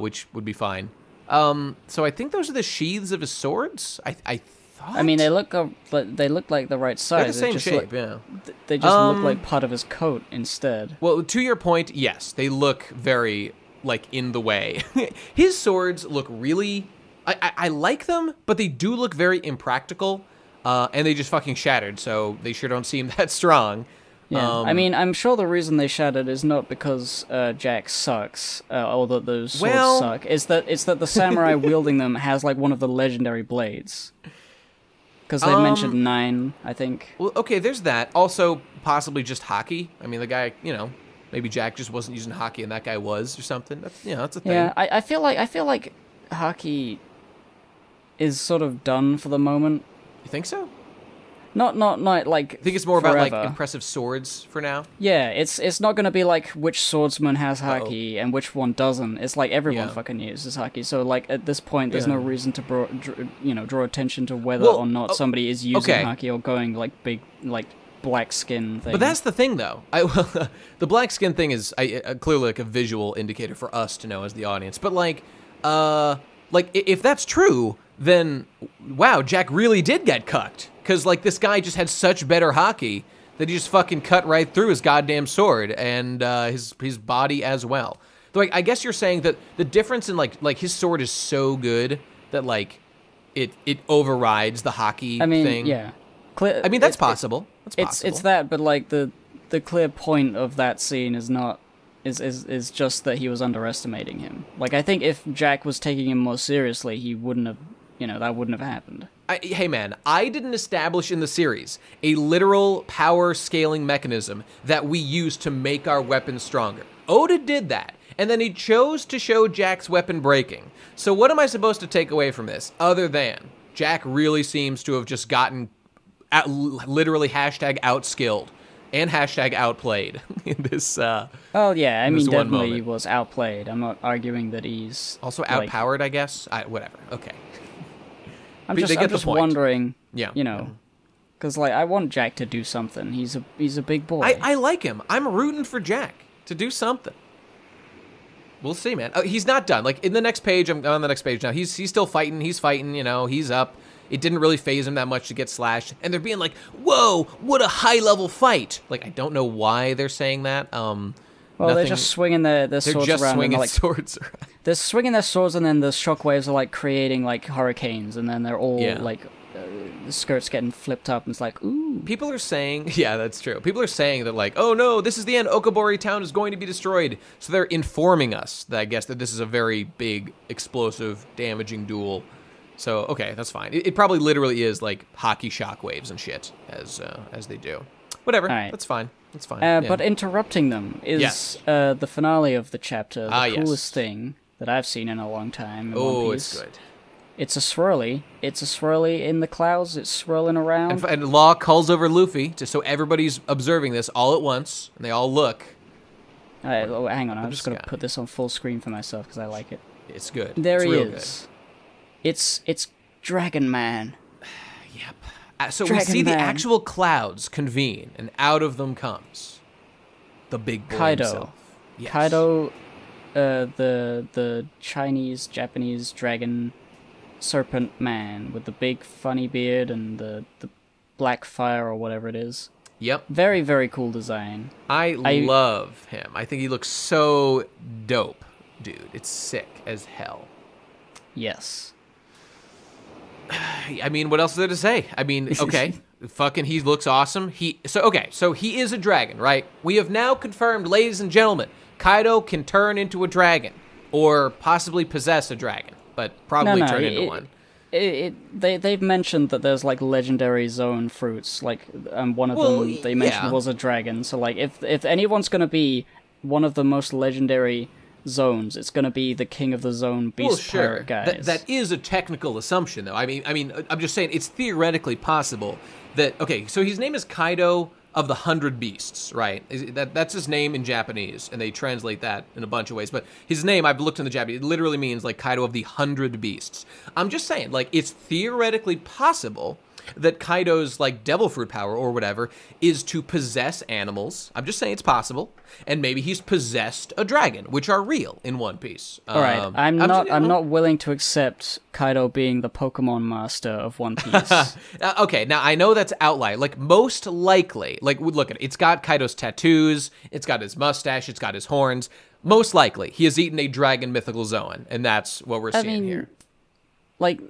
Speaker 1: which would be fine. So I think those are the sheaths of his swords.
Speaker 2: I mean, they look like the right size.
Speaker 1: They're the same shape,
Speaker 2: They just look like part of his coat instead.
Speaker 1: Well, to your point, yes, they look very, like, in the way. His swords look really... I like them, but they do look very impractical, and they just fucking shattered, so they sure don't seem that strong.
Speaker 2: Yeah, I mean, I'm sure the reason they shattered is not because Jack sucks, or that those swords suck. It's that the samurai wielding them has, like, one of the legendary blades. Because they mentioned 9, I think.
Speaker 1: Well, okay, there's that. Also, possibly just hockey. I mean, the guy, maybe Jack just wasn't using hockey and that guy was or something. That's a thing.
Speaker 2: Yeah, I feel like hockey is sort of done for the moment.
Speaker 1: You think so?
Speaker 2: Not like.
Speaker 1: I think it's more
Speaker 2: forever.
Speaker 1: about like impressive swords for now.
Speaker 2: Yeah, it's not going to be like which swordsman has hockey and which one doesn't. It's like everyone fucking uses hockey. So like at this point, there's no reason to draw attention to whether or not somebody is using hockey or going like big like black skin thing.
Speaker 1: But that's the thing, though. The black skin thing is clearly like a visual indicator for us to know as the audience. But like if that's true, then wow, Jack really did get cucked. Because, like, this guy just had such better hockey that he just fucking cut right through his goddamn sword and his body as well. Like, I guess you're saying that the difference in, like his sword is so good that, like, it overrides the hockey thing.
Speaker 2: Yeah.
Speaker 1: I mean, that's possible. That's possible.
Speaker 2: It's that, but, like, the clear point of that scene is not... is just that he was underestimating him. Like, I think if Jack was taking him more seriously, he wouldn't have... that wouldn't have happened.
Speaker 1: Hey man, I didn't establish in the series a literal power scaling mechanism that we use to make our weapons stronger. Oda did that, and then he chose to show Jack's weapon breaking. So what am I supposed to take away from this, other than Jack really seems to have just gotten literally hashtag outskilled and hashtag outplayed in this
Speaker 2: Oh yeah, I mean definitely he was outplayed. I'm not arguing that he's...
Speaker 1: Also outpowered, I guess? Whatever, okay.
Speaker 2: I'm just wondering, because like I want Jack to do something. He's a big boy.
Speaker 1: I like him. I'm rooting for Jack to do something. We'll see, man. He's not done. Like in the next page, I'm on the next page now. He's still fighting. He's fighting. He's up. It didn't really phase him that much to get slashed, and they're being like, "Whoa, what a high level fight!" Like I don't know why they're saying that.
Speaker 2: Well, they're just swinging their swords around.
Speaker 1: They're just swinging
Speaker 2: like,
Speaker 1: swords around.
Speaker 2: They're swinging their swords, and then the shockwaves are like creating like hurricanes, and then they're all like the skirts getting flipped up, and it's like, ooh.
Speaker 1: People are saying, yeah, that's true. People are saying that like, oh no, this is the end. Okabori town is going to be destroyed. So they're informing us that I guess that this is a very big, explosive, damaging duel. So okay, that's fine. It probably literally is like hockey shockwaves and shit as they do. Whatever, that's fine. That's fine.
Speaker 2: But interrupting them is the finale of the chapter, the coolest thing that I've seen in a long time. In One Piece.
Speaker 1: It's good.
Speaker 2: It's a swirly. It's a swirly in the clouds. It's swirling around.
Speaker 1: And Law calls over Luffy, just so everybody's observing this all at once, and they all look.
Speaker 2: Hang on, I'm just going to put this on full screen for myself, because I like it.
Speaker 1: It's good.
Speaker 2: There
Speaker 1: it's
Speaker 2: he
Speaker 1: real
Speaker 2: is. Good. It's Dragon Man.
Speaker 1: Yep. So
Speaker 2: Dragon
Speaker 1: we see
Speaker 2: Man.
Speaker 1: the actual clouds convene, and out of them comes the big boy
Speaker 2: Kaido.
Speaker 1: himself. Yes.
Speaker 2: Kaido, the Chinese, Japanese dragon serpent man with the big funny beard and the black fire or whatever it is.
Speaker 1: Yep.
Speaker 2: Very, very cool design.
Speaker 1: I love him. I think he looks so dope, dude. It's sick as hell.
Speaker 2: Yes.
Speaker 1: I mean, what else is there to say? I mean, okay, fucking he looks awesome. So he is a dragon, right? We have now confirmed, ladies and gentlemen, Kaido can turn into a dragon or possibly possess a dragon, but probably turn into one.
Speaker 2: They've mentioned that there's like legendary zone fruits, like one of them they mentioned was a dragon. So like if anyone's gonna be one of the most legendary zones, it's gonna be the king of the zone beast pirate guys.
Speaker 1: That is a technical assumption, though. I mean, I'm just saying it's theoretically possible that. Okay, so his name is Kaido of the 100 Beasts, right? That's his name in Japanese, and they translate that in a bunch of ways. But his name, I've looked in the Japanese, it literally means like Kaido of the 100 Beasts. I'm just saying, like, it's theoretically possible that Kaido's like devil fruit power or whatever is to possess animals. I'm just saying it's possible, and maybe he's possessed a dragon, which are real in One Piece.
Speaker 2: All right, I'm not willing to accept Kaido being the Pokemon master of One Piece.
Speaker 1: Okay, now I know that's outlier. Like most likely, like look at it. It's got Kaido's tattoos. It's got his mustache. It's got his horns. Most likely, he has eaten a dragon mythical Zoan, and that's what we're seeing here.
Speaker 2: Like,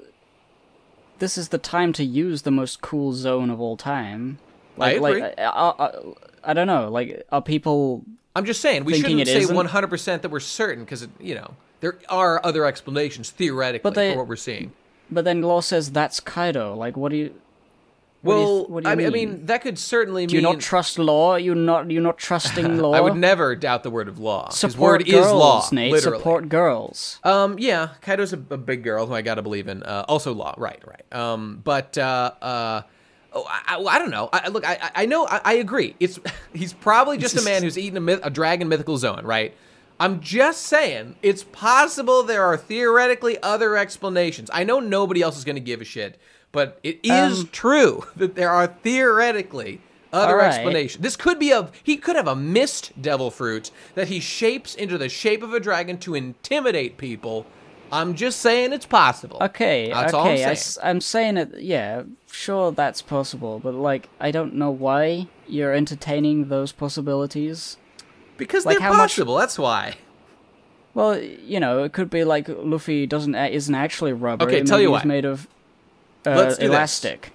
Speaker 2: this is the time to use the most cool zone of all time. Like,
Speaker 1: I agree.
Speaker 2: I don't know. Like, are people?
Speaker 1: I'm just saying we shouldn't say 100% that we're certain because there are other explanations theoretically for what we're seeing.
Speaker 2: But then Law says that's Kaido. Like, what do you?
Speaker 1: What do you mean? I mean that could certainly mean.
Speaker 2: Do you not trust Law? You're not trusting Law.
Speaker 1: I would never doubt the word of Law.
Speaker 2: Support
Speaker 1: His word
Speaker 2: girls,
Speaker 1: is law.
Speaker 2: Nate.
Speaker 1: Literally.
Speaker 2: Support girls.
Speaker 1: Yeah, Kaido's a big girl who I gotta believe in. Also Law, right. I don't know. I know. I agree. He's probably just a man who's eaten a dragon mythical Zoan, right? I'm just saying it's possible there are theoretically other explanations. I know nobody else is going to give a shit, but it is true that there are theoretically other explanations. This could be he could have a mist devil fruit that he shapes into the shape of a dragon to intimidate people. I'm just saying it's possible.
Speaker 2: Okay,
Speaker 1: that's all I'm saying.
Speaker 2: I'm saying it. Yeah, sure, that's possible, but like, I don't know why you're entertaining those possibilities.
Speaker 1: Because they're possible. That's why.
Speaker 2: Well, it could be like Luffy isn't actually rubber.
Speaker 1: Okay, tell you what.
Speaker 2: He's made of elastic.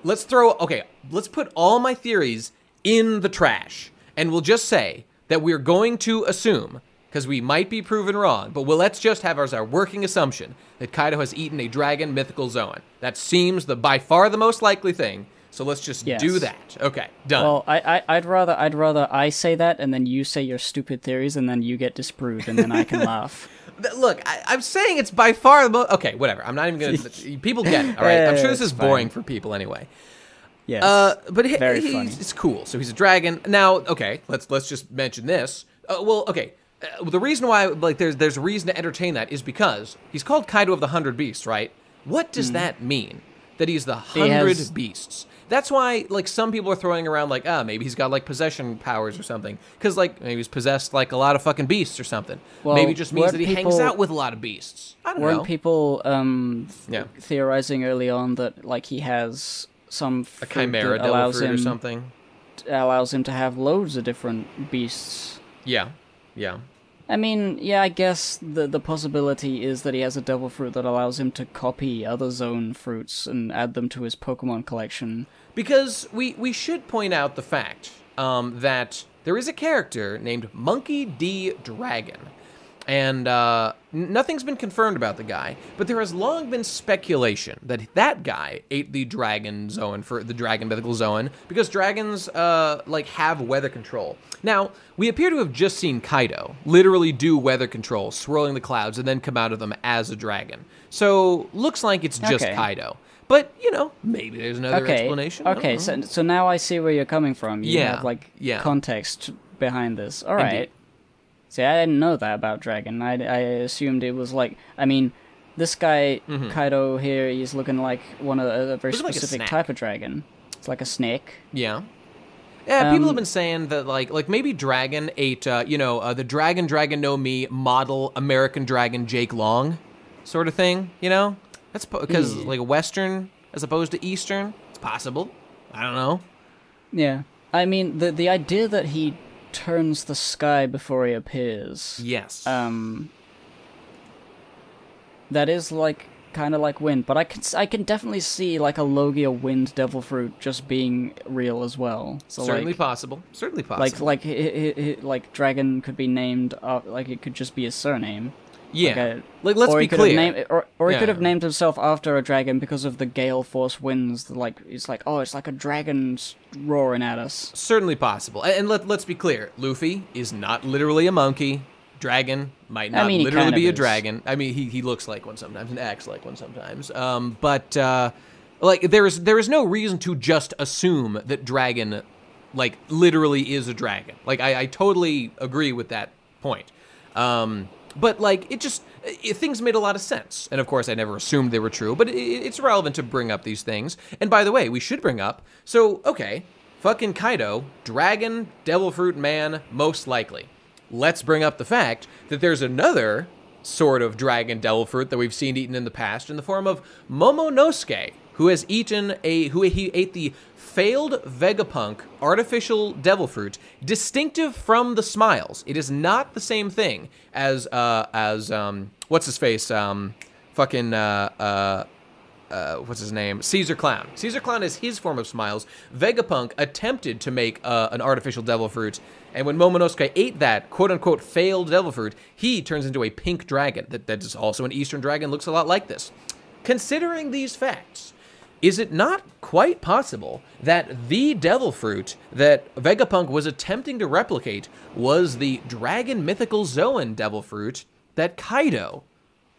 Speaker 1: Let's put all my theories in the trash, and we'll just say that we're going to assume, because we might be proven wrong, but let's just have as our working assumption that Kaido has eaten a dragon mythical Zoan. That seems by far the most likely thing. So let's just do that. Okay, done.
Speaker 2: Well, I'd rather I say that, and then you say your stupid theories, and then you get disproved, and then I can laugh.
Speaker 1: Look, I'm saying it's by far the most. Okay, whatever. I'm not even gonna. People get it. All right. I'm sure this is boring for people anyway.
Speaker 2: Yes.
Speaker 1: But it's cool. So he's a dragon now. Okay, let's just mention this. The reason why there's a reason to entertain that is because he's called Kaido of the 100 Beasts, right? What does that mean? That he's the 100 Beasts. That's why, some people are throwing around, maybe he's got, possession powers or something. Because, maybe he's possessed, a lot of fucking beasts or something. Well, maybe it just means that he hangs out with a lot of beasts. I don't know.
Speaker 2: Weren't people theorizing early on that, he has some
Speaker 1: a chimera devil fruit or something?
Speaker 2: Allows him to have loads of different beasts.
Speaker 1: Yeah.
Speaker 2: I mean, I guess the possibility is that he has a devil fruit that allows him to copy other zone fruits and add them to his Pokemon collection.
Speaker 1: Because we should point out the fact that there is a character named Monkey D. Dragon. And nothing's been confirmed about the guy, but there has long been speculation that that guy ate the dragon zoan for the dragon mythical zoan because dragons like have weather control. Now, we appear to have just seen Kaido literally do weather control, swirling the clouds and then come out of them as a dragon. So, looks like it's just Kaido. But, you know, maybe there's another explanation.
Speaker 2: Okay, so now I see where you're coming from. You have, like, context behind this. All right. Indeed. See, I didn't know that about Dragon. I assumed it was like... I mean, this guy, Kaido here, he's looking like a very specific type of dragon. It's like a snake.
Speaker 1: Yeah. Yeah, people have been saying that, like maybe Dragon ate, the Dragon No Mi model American Dragon Jake Long sort of thing, you know? That's because, like, Western as opposed to Eastern. It's possible. I don't know.
Speaker 2: Yeah. I mean, the idea that he turns the sky before he appears.
Speaker 1: Yes.
Speaker 2: That is like kind of like wind, but I can definitely see like a Logia wind devil fruit just being real as well. So
Speaker 1: certainly possible. Certainly possible.
Speaker 2: Like dragon could be named like it could just be a surname.
Speaker 1: Yeah. Like let's be clear.
Speaker 2: Or he could have named himself after a dragon because of the gale force winds. Like it's like a dragon roaring at us.
Speaker 1: Certainly possible. And let's be clear. Luffy is not literally a monkey. Dragon might not literally be a dragon. I mean, he looks like one sometimes and acts like one sometimes. But like there is no reason to just assume that dragon, like, literally is a dragon. Like I totally agree with that point. But, like, things made a lot of sense. And, of course, I never assumed they were true, but it's relevant to bring up these things. And, by the way, we should bring up, so, okay, fucking Kaido, dragon, devil fruit man, most likely. Let's bring up the fact that there's another sort of dragon devil fruit that we've seen eaten in the past in the form of Momonosuke, who has eaten he ate the failed Vegapunk artificial devil fruit, distinctive from the smiles. It is not the same thing as what's his face, what's his name? Caesar Clown. Caesar Clown is his form of smiles. Vegapunk attempted to make an artificial devil fruit, and when Momonosuke ate that quote-unquote failed devil fruit, he turns into a pink dragon. That is also an Eastern dragon, looks a lot like this. Considering these facts, is it not quite possible that the devil fruit that Vegapunk was attempting to replicate was the dragon mythical Zoan devil fruit that Kaido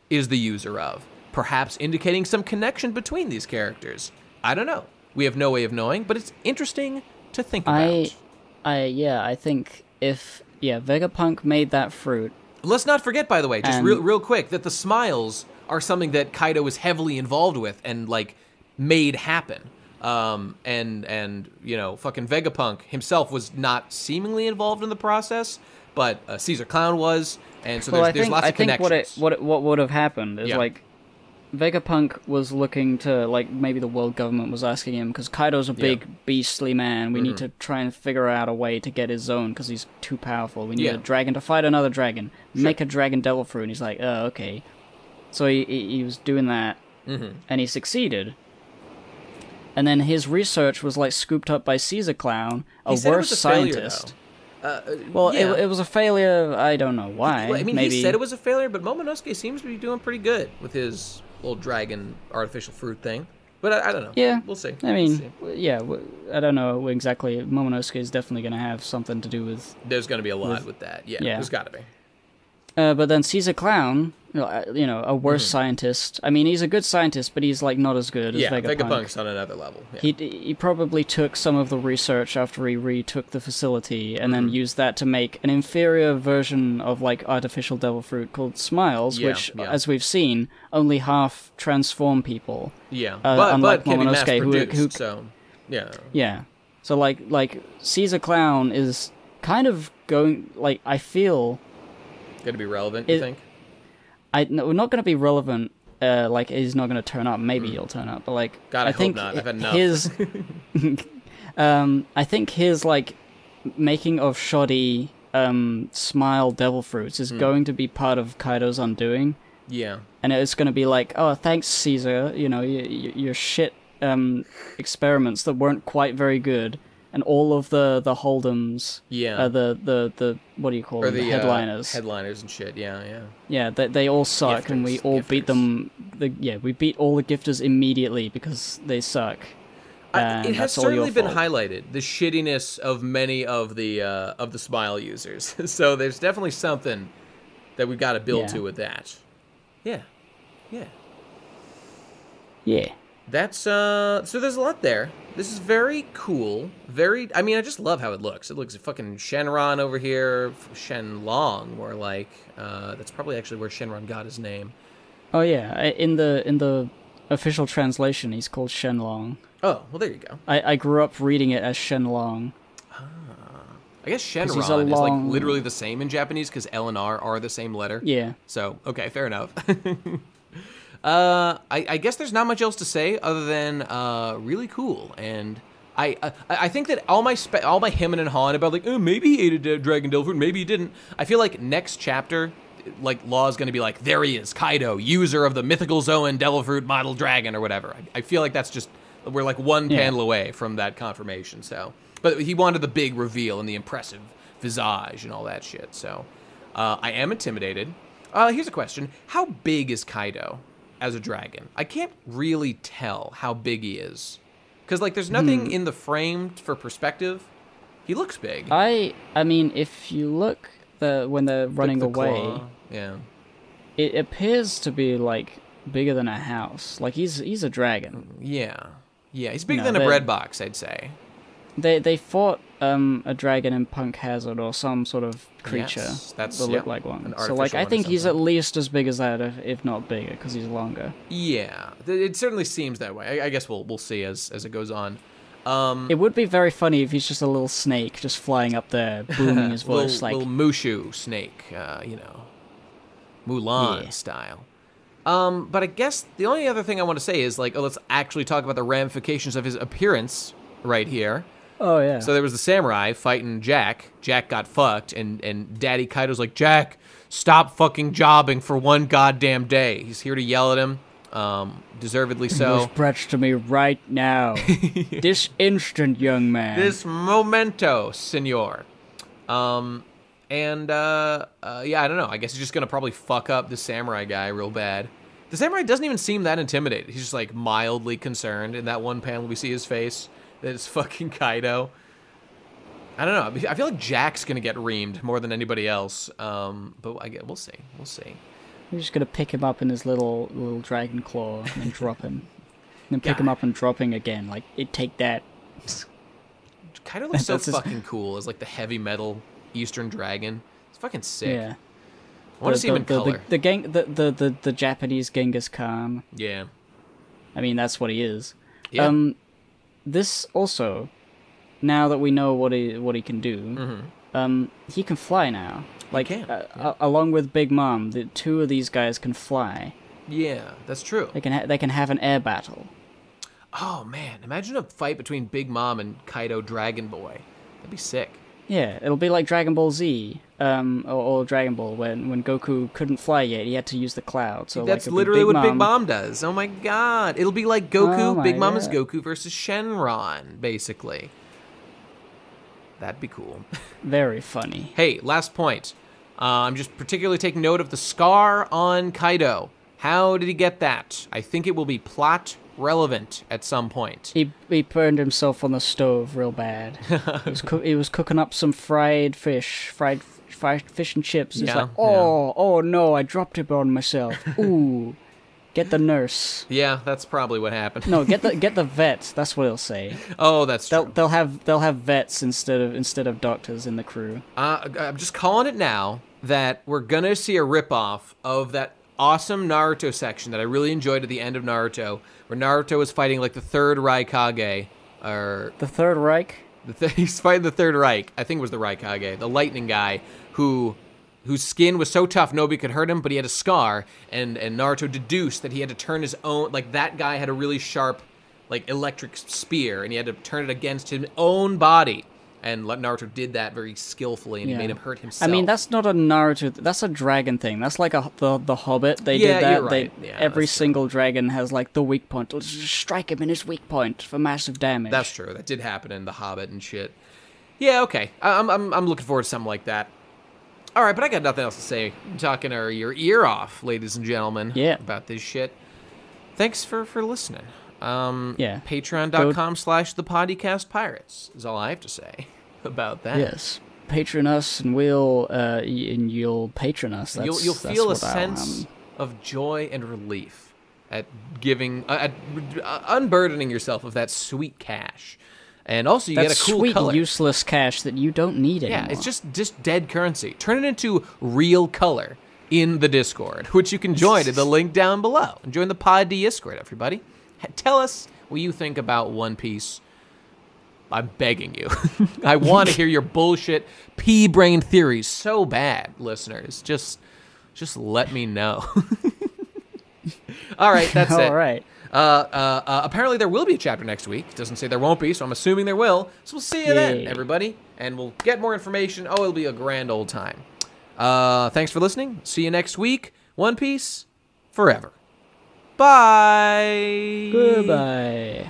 Speaker 1: is the user of? Perhaps indicating some connection between these characters. I don't know. We have no way of knowing, but it's interesting to think about.
Speaker 2: I think if Vegapunk made that fruit.
Speaker 1: Let's not forget, by the way, just real quick, that the smiles are something that Kaido is heavily involved with and, like, made happen. And you know, fucking Vegapunk himself was not seemingly involved in the process, but Caesar Clown was, and so there's lots of connections.
Speaker 2: I think what would have happened is like Vegapunk was looking to, like, maybe the world government was asking him, because Kaido's a big beastly man, we need to try and figure out a way to get his own because he's too powerful. We need a dragon to fight another dragon. Make a dragon devil fruit. And he's like, oh, okay. So he was doing that, and he succeeded. And then his research was, like, scooped up by Caesar Clown, a worse scientist. It was a failure. I don't know why.
Speaker 1: Well, I mean,
Speaker 2: maybe
Speaker 1: he said it was a failure, but Momonosuke seems to be doing pretty good with his little dragon artificial fruit thing. But I don't know.
Speaker 2: Yeah.
Speaker 1: We'll see.
Speaker 2: I mean, I don't know exactly. Momonosuke is definitely going to have something to do with...
Speaker 1: There's going to be a lot with that. Yeah, there's got to be.
Speaker 2: But then Caesar Clown, a worse scientist. I mean, he's a good scientist, but he's, like, not as good as Vegapunk. Yeah,
Speaker 1: Vegapunk's on another level. Yeah.
Speaker 2: He probably took some of the research after he retook the facility and then used that to make an inferior version of, like, artificial devil fruit called Smiles, which, as we've seen, only half transform people.
Speaker 1: Yeah,
Speaker 2: unlike
Speaker 1: but can be
Speaker 2: Momonosuke,
Speaker 1: mass-produced, so, yeah.
Speaker 2: Yeah. So, like, Caesar Clown is kind of going, like, I feel...
Speaker 1: Going to be relevant, you think?
Speaker 2: We're not going to be relevant. Like, he's not going to turn up. Maybe he'll turn up, but, like,
Speaker 1: God, I
Speaker 2: think
Speaker 1: hope not. I've had enough.
Speaker 2: I think his, like, making of shoddy smile devil fruits is going to be part of Kaido's undoing.
Speaker 1: Yeah.
Speaker 2: And it's going to be like, oh, thanks, Caesar. You know, your shit experiments that weren't quite very good. and all of the hold'ems,
Speaker 1: Yeah.
Speaker 2: The what do you call them? The headliners.
Speaker 1: Headliners and shit. Yeah, yeah.
Speaker 2: Yeah, they all suck, and we all beat them. We beat all the gifters immediately because they suck.
Speaker 1: It has certainly been highlighted, the shittiness of many of the Smile users. So there's definitely something that we've got to build to with that. Yeah. Yeah.
Speaker 2: Yeah.
Speaker 1: That's, so there's a lot there. This is very cool. I mean, I just love how it looks. It looks fucking Shenron over here. Shenlong, more like. That's probably actually where Shenron got his name.
Speaker 2: Oh, yeah. In the official translation, he's called Shenlong.
Speaker 1: Oh, well, there you go.
Speaker 2: I grew up reading it as Shenlong.
Speaker 1: I guess Shenron is like literally the same in Japanese because L and R are the same letter.
Speaker 2: Yeah.
Speaker 1: So, okay, fair enough. I guess there's not much else to say other than really cool. And I think that all my hemming and hawing about like, oh, maybe he ate a dragon devil fruit, maybe he didn't. I feel like next chapter, like Law is going to be like, there he is, Kaido, user of the mythical Zoan devil fruit model dragon or whatever. I feel like that's just, we're like one panel away from that confirmation. So, but he wanted the big reveal and the impressive visage and all that shit. So, I am intimidated. Here's a question: how big is Kaido as a dragon? I can't really tell how big he is, because like there's nothing in the frame for perspective. He looks big.
Speaker 2: I mean, if you look when they're running away,
Speaker 1: claw. Yeah,
Speaker 2: it appears to be like bigger than a house. Like he's a dragon.
Speaker 1: Yeah, he's bigger than a bread box, I'd say.
Speaker 2: They fought a dragon in Punk Hazard or some sort of creature
Speaker 1: that
Speaker 2: looked like one. So like I think he's at least as big as that, if not bigger, because he's longer.
Speaker 1: Yeah, it certainly seems that way. I guess we'll see as it goes on.
Speaker 2: It would be very funny if he's just a little snake just flying up there, booming his voice like
Speaker 1: little Mushu snake, Mulan style. But I guess the only other thing I want to say is like, let's actually talk about the ramifications of his appearance right here.
Speaker 2: Oh, yeah.
Speaker 1: So there was the samurai fighting Jack. Jack got fucked, and Daddy Kaido's like, Jack, stop fucking jobbing for one goddamn day. He's here to yell at him, deservedly so.
Speaker 2: You stretch to me right now. This instant, young man.
Speaker 1: This momento, senor. Yeah, I don't know. I guess he's just gonna probably fuck up the samurai guy real bad. The samurai doesn't even seem that intimidated. He's just like mildly concerned. In that one panel, we see his face. That is fucking Kaido. I don't know. I feel like Jack's gonna get reamed more than anybody else. But I guess we'll see. We'll see.
Speaker 2: We're just gonna pick him up in his little dragon claw and drop him, and then pick him up and drop him again. Like take that.
Speaker 1: Kaido looks so fucking cool as like the heavy metal Eastern dragon. It's fucking sick. Yeah. I want to see him in color.
Speaker 2: The Japanese Genghis Khan.
Speaker 1: Yeah.
Speaker 2: I mean, that's what he is.
Speaker 1: Yeah.
Speaker 2: This also, now that we know what he can do, he can fly now. Like along with Big Mom, the two of these guys can fly.
Speaker 1: Yeah, that's true.
Speaker 2: They can have an air battle.
Speaker 1: Oh man, imagine a fight between Big Mom and Kaido Dragon Boy. That'd be sick.
Speaker 2: Yeah, it'll be like Dragon Ball Z, or Dragon Ball when Goku couldn't fly yet. He had to use the cloud. So
Speaker 1: that's literally what Big Mom does. Oh my god, it'll be like Goku. Big Mom is Goku versus Shenron, basically. That'd be cool.
Speaker 2: Very funny.
Speaker 1: Hey, last point. I'm just particularly taking note of the scar on Kaido. How did he get that? I think it will be plot relevant at some point.
Speaker 2: He burned himself on the stove real bad. he was cooking up some fried fish and chips. He's like, oh no, I dropped it on myself. Ooh, get the nurse.
Speaker 1: Yeah, that's probably what happened.
Speaker 2: No, get the vet. That's what he'll say.
Speaker 1: Oh, that's true.
Speaker 2: They'll have vets instead of doctors in the crew.
Speaker 1: I'm just calling it now that we're gonna see a ripoff of that awesome Naruto section that I really enjoyed at the end of Naruto, where Naruto is fighting like the third Raikage, or
Speaker 2: the Third Reich.
Speaker 1: He's fighting the Third Reich. I think it was the Raikage, the lightning guy whose skin was so tough nobody could hurt him, but he had a scar, and Naruto deduced that he had to turn his own, like that guy had a really sharp, like electric spear, and he had to turn it against his own body, And Naruto did that very skillfully, and he made him hurt himself.
Speaker 2: I mean, that's not a Naruto. That's a dragon thing. That's like the Hobbit. They did that.
Speaker 1: You're right.
Speaker 2: Every single dragon has like the weak point. Let's just strike him in his weak point for massive damage.
Speaker 1: That's true. That did happen in the Hobbit and shit. Yeah, okay. I'm looking forward to something like that. All right, but I got nothing else to say. I'm talking your ear off, ladies and gentlemen.
Speaker 2: Yeah.
Speaker 1: About this shit. Thanks for listening.
Speaker 2: Yeah.
Speaker 1: Patreon.com/thepodcast pirates is all I have to say about that.
Speaker 2: Yes. Patron us, and we'll and you'll patron us.
Speaker 1: You'll feel a sense of joy and relief at giving, unburdening yourself of that sweet cash, and also you get a cool
Speaker 2: sweet,
Speaker 1: color.
Speaker 2: Useless cash that you don't need anymore.
Speaker 1: Yeah, it's just dead currency. Turn it into real color in the Discord, which you can join at the link down below. And join the Pod Discord, everybody. Tell us what you think about One Piece. I'm begging you. I want to hear your bullshit pea-brain theories so bad, listeners. Just let me know. All right, that's it.
Speaker 2: All right.
Speaker 1: Apparently there will be a chapter next week. It doesn't say there won't be, so I'm assuming there will. So we'll see you then, everybody. And we'll get more information. Oh, it'll be a grand old time. Thanks for listening. See you next week. One Piece forever. Bye.
Speaker 2: Goodbye.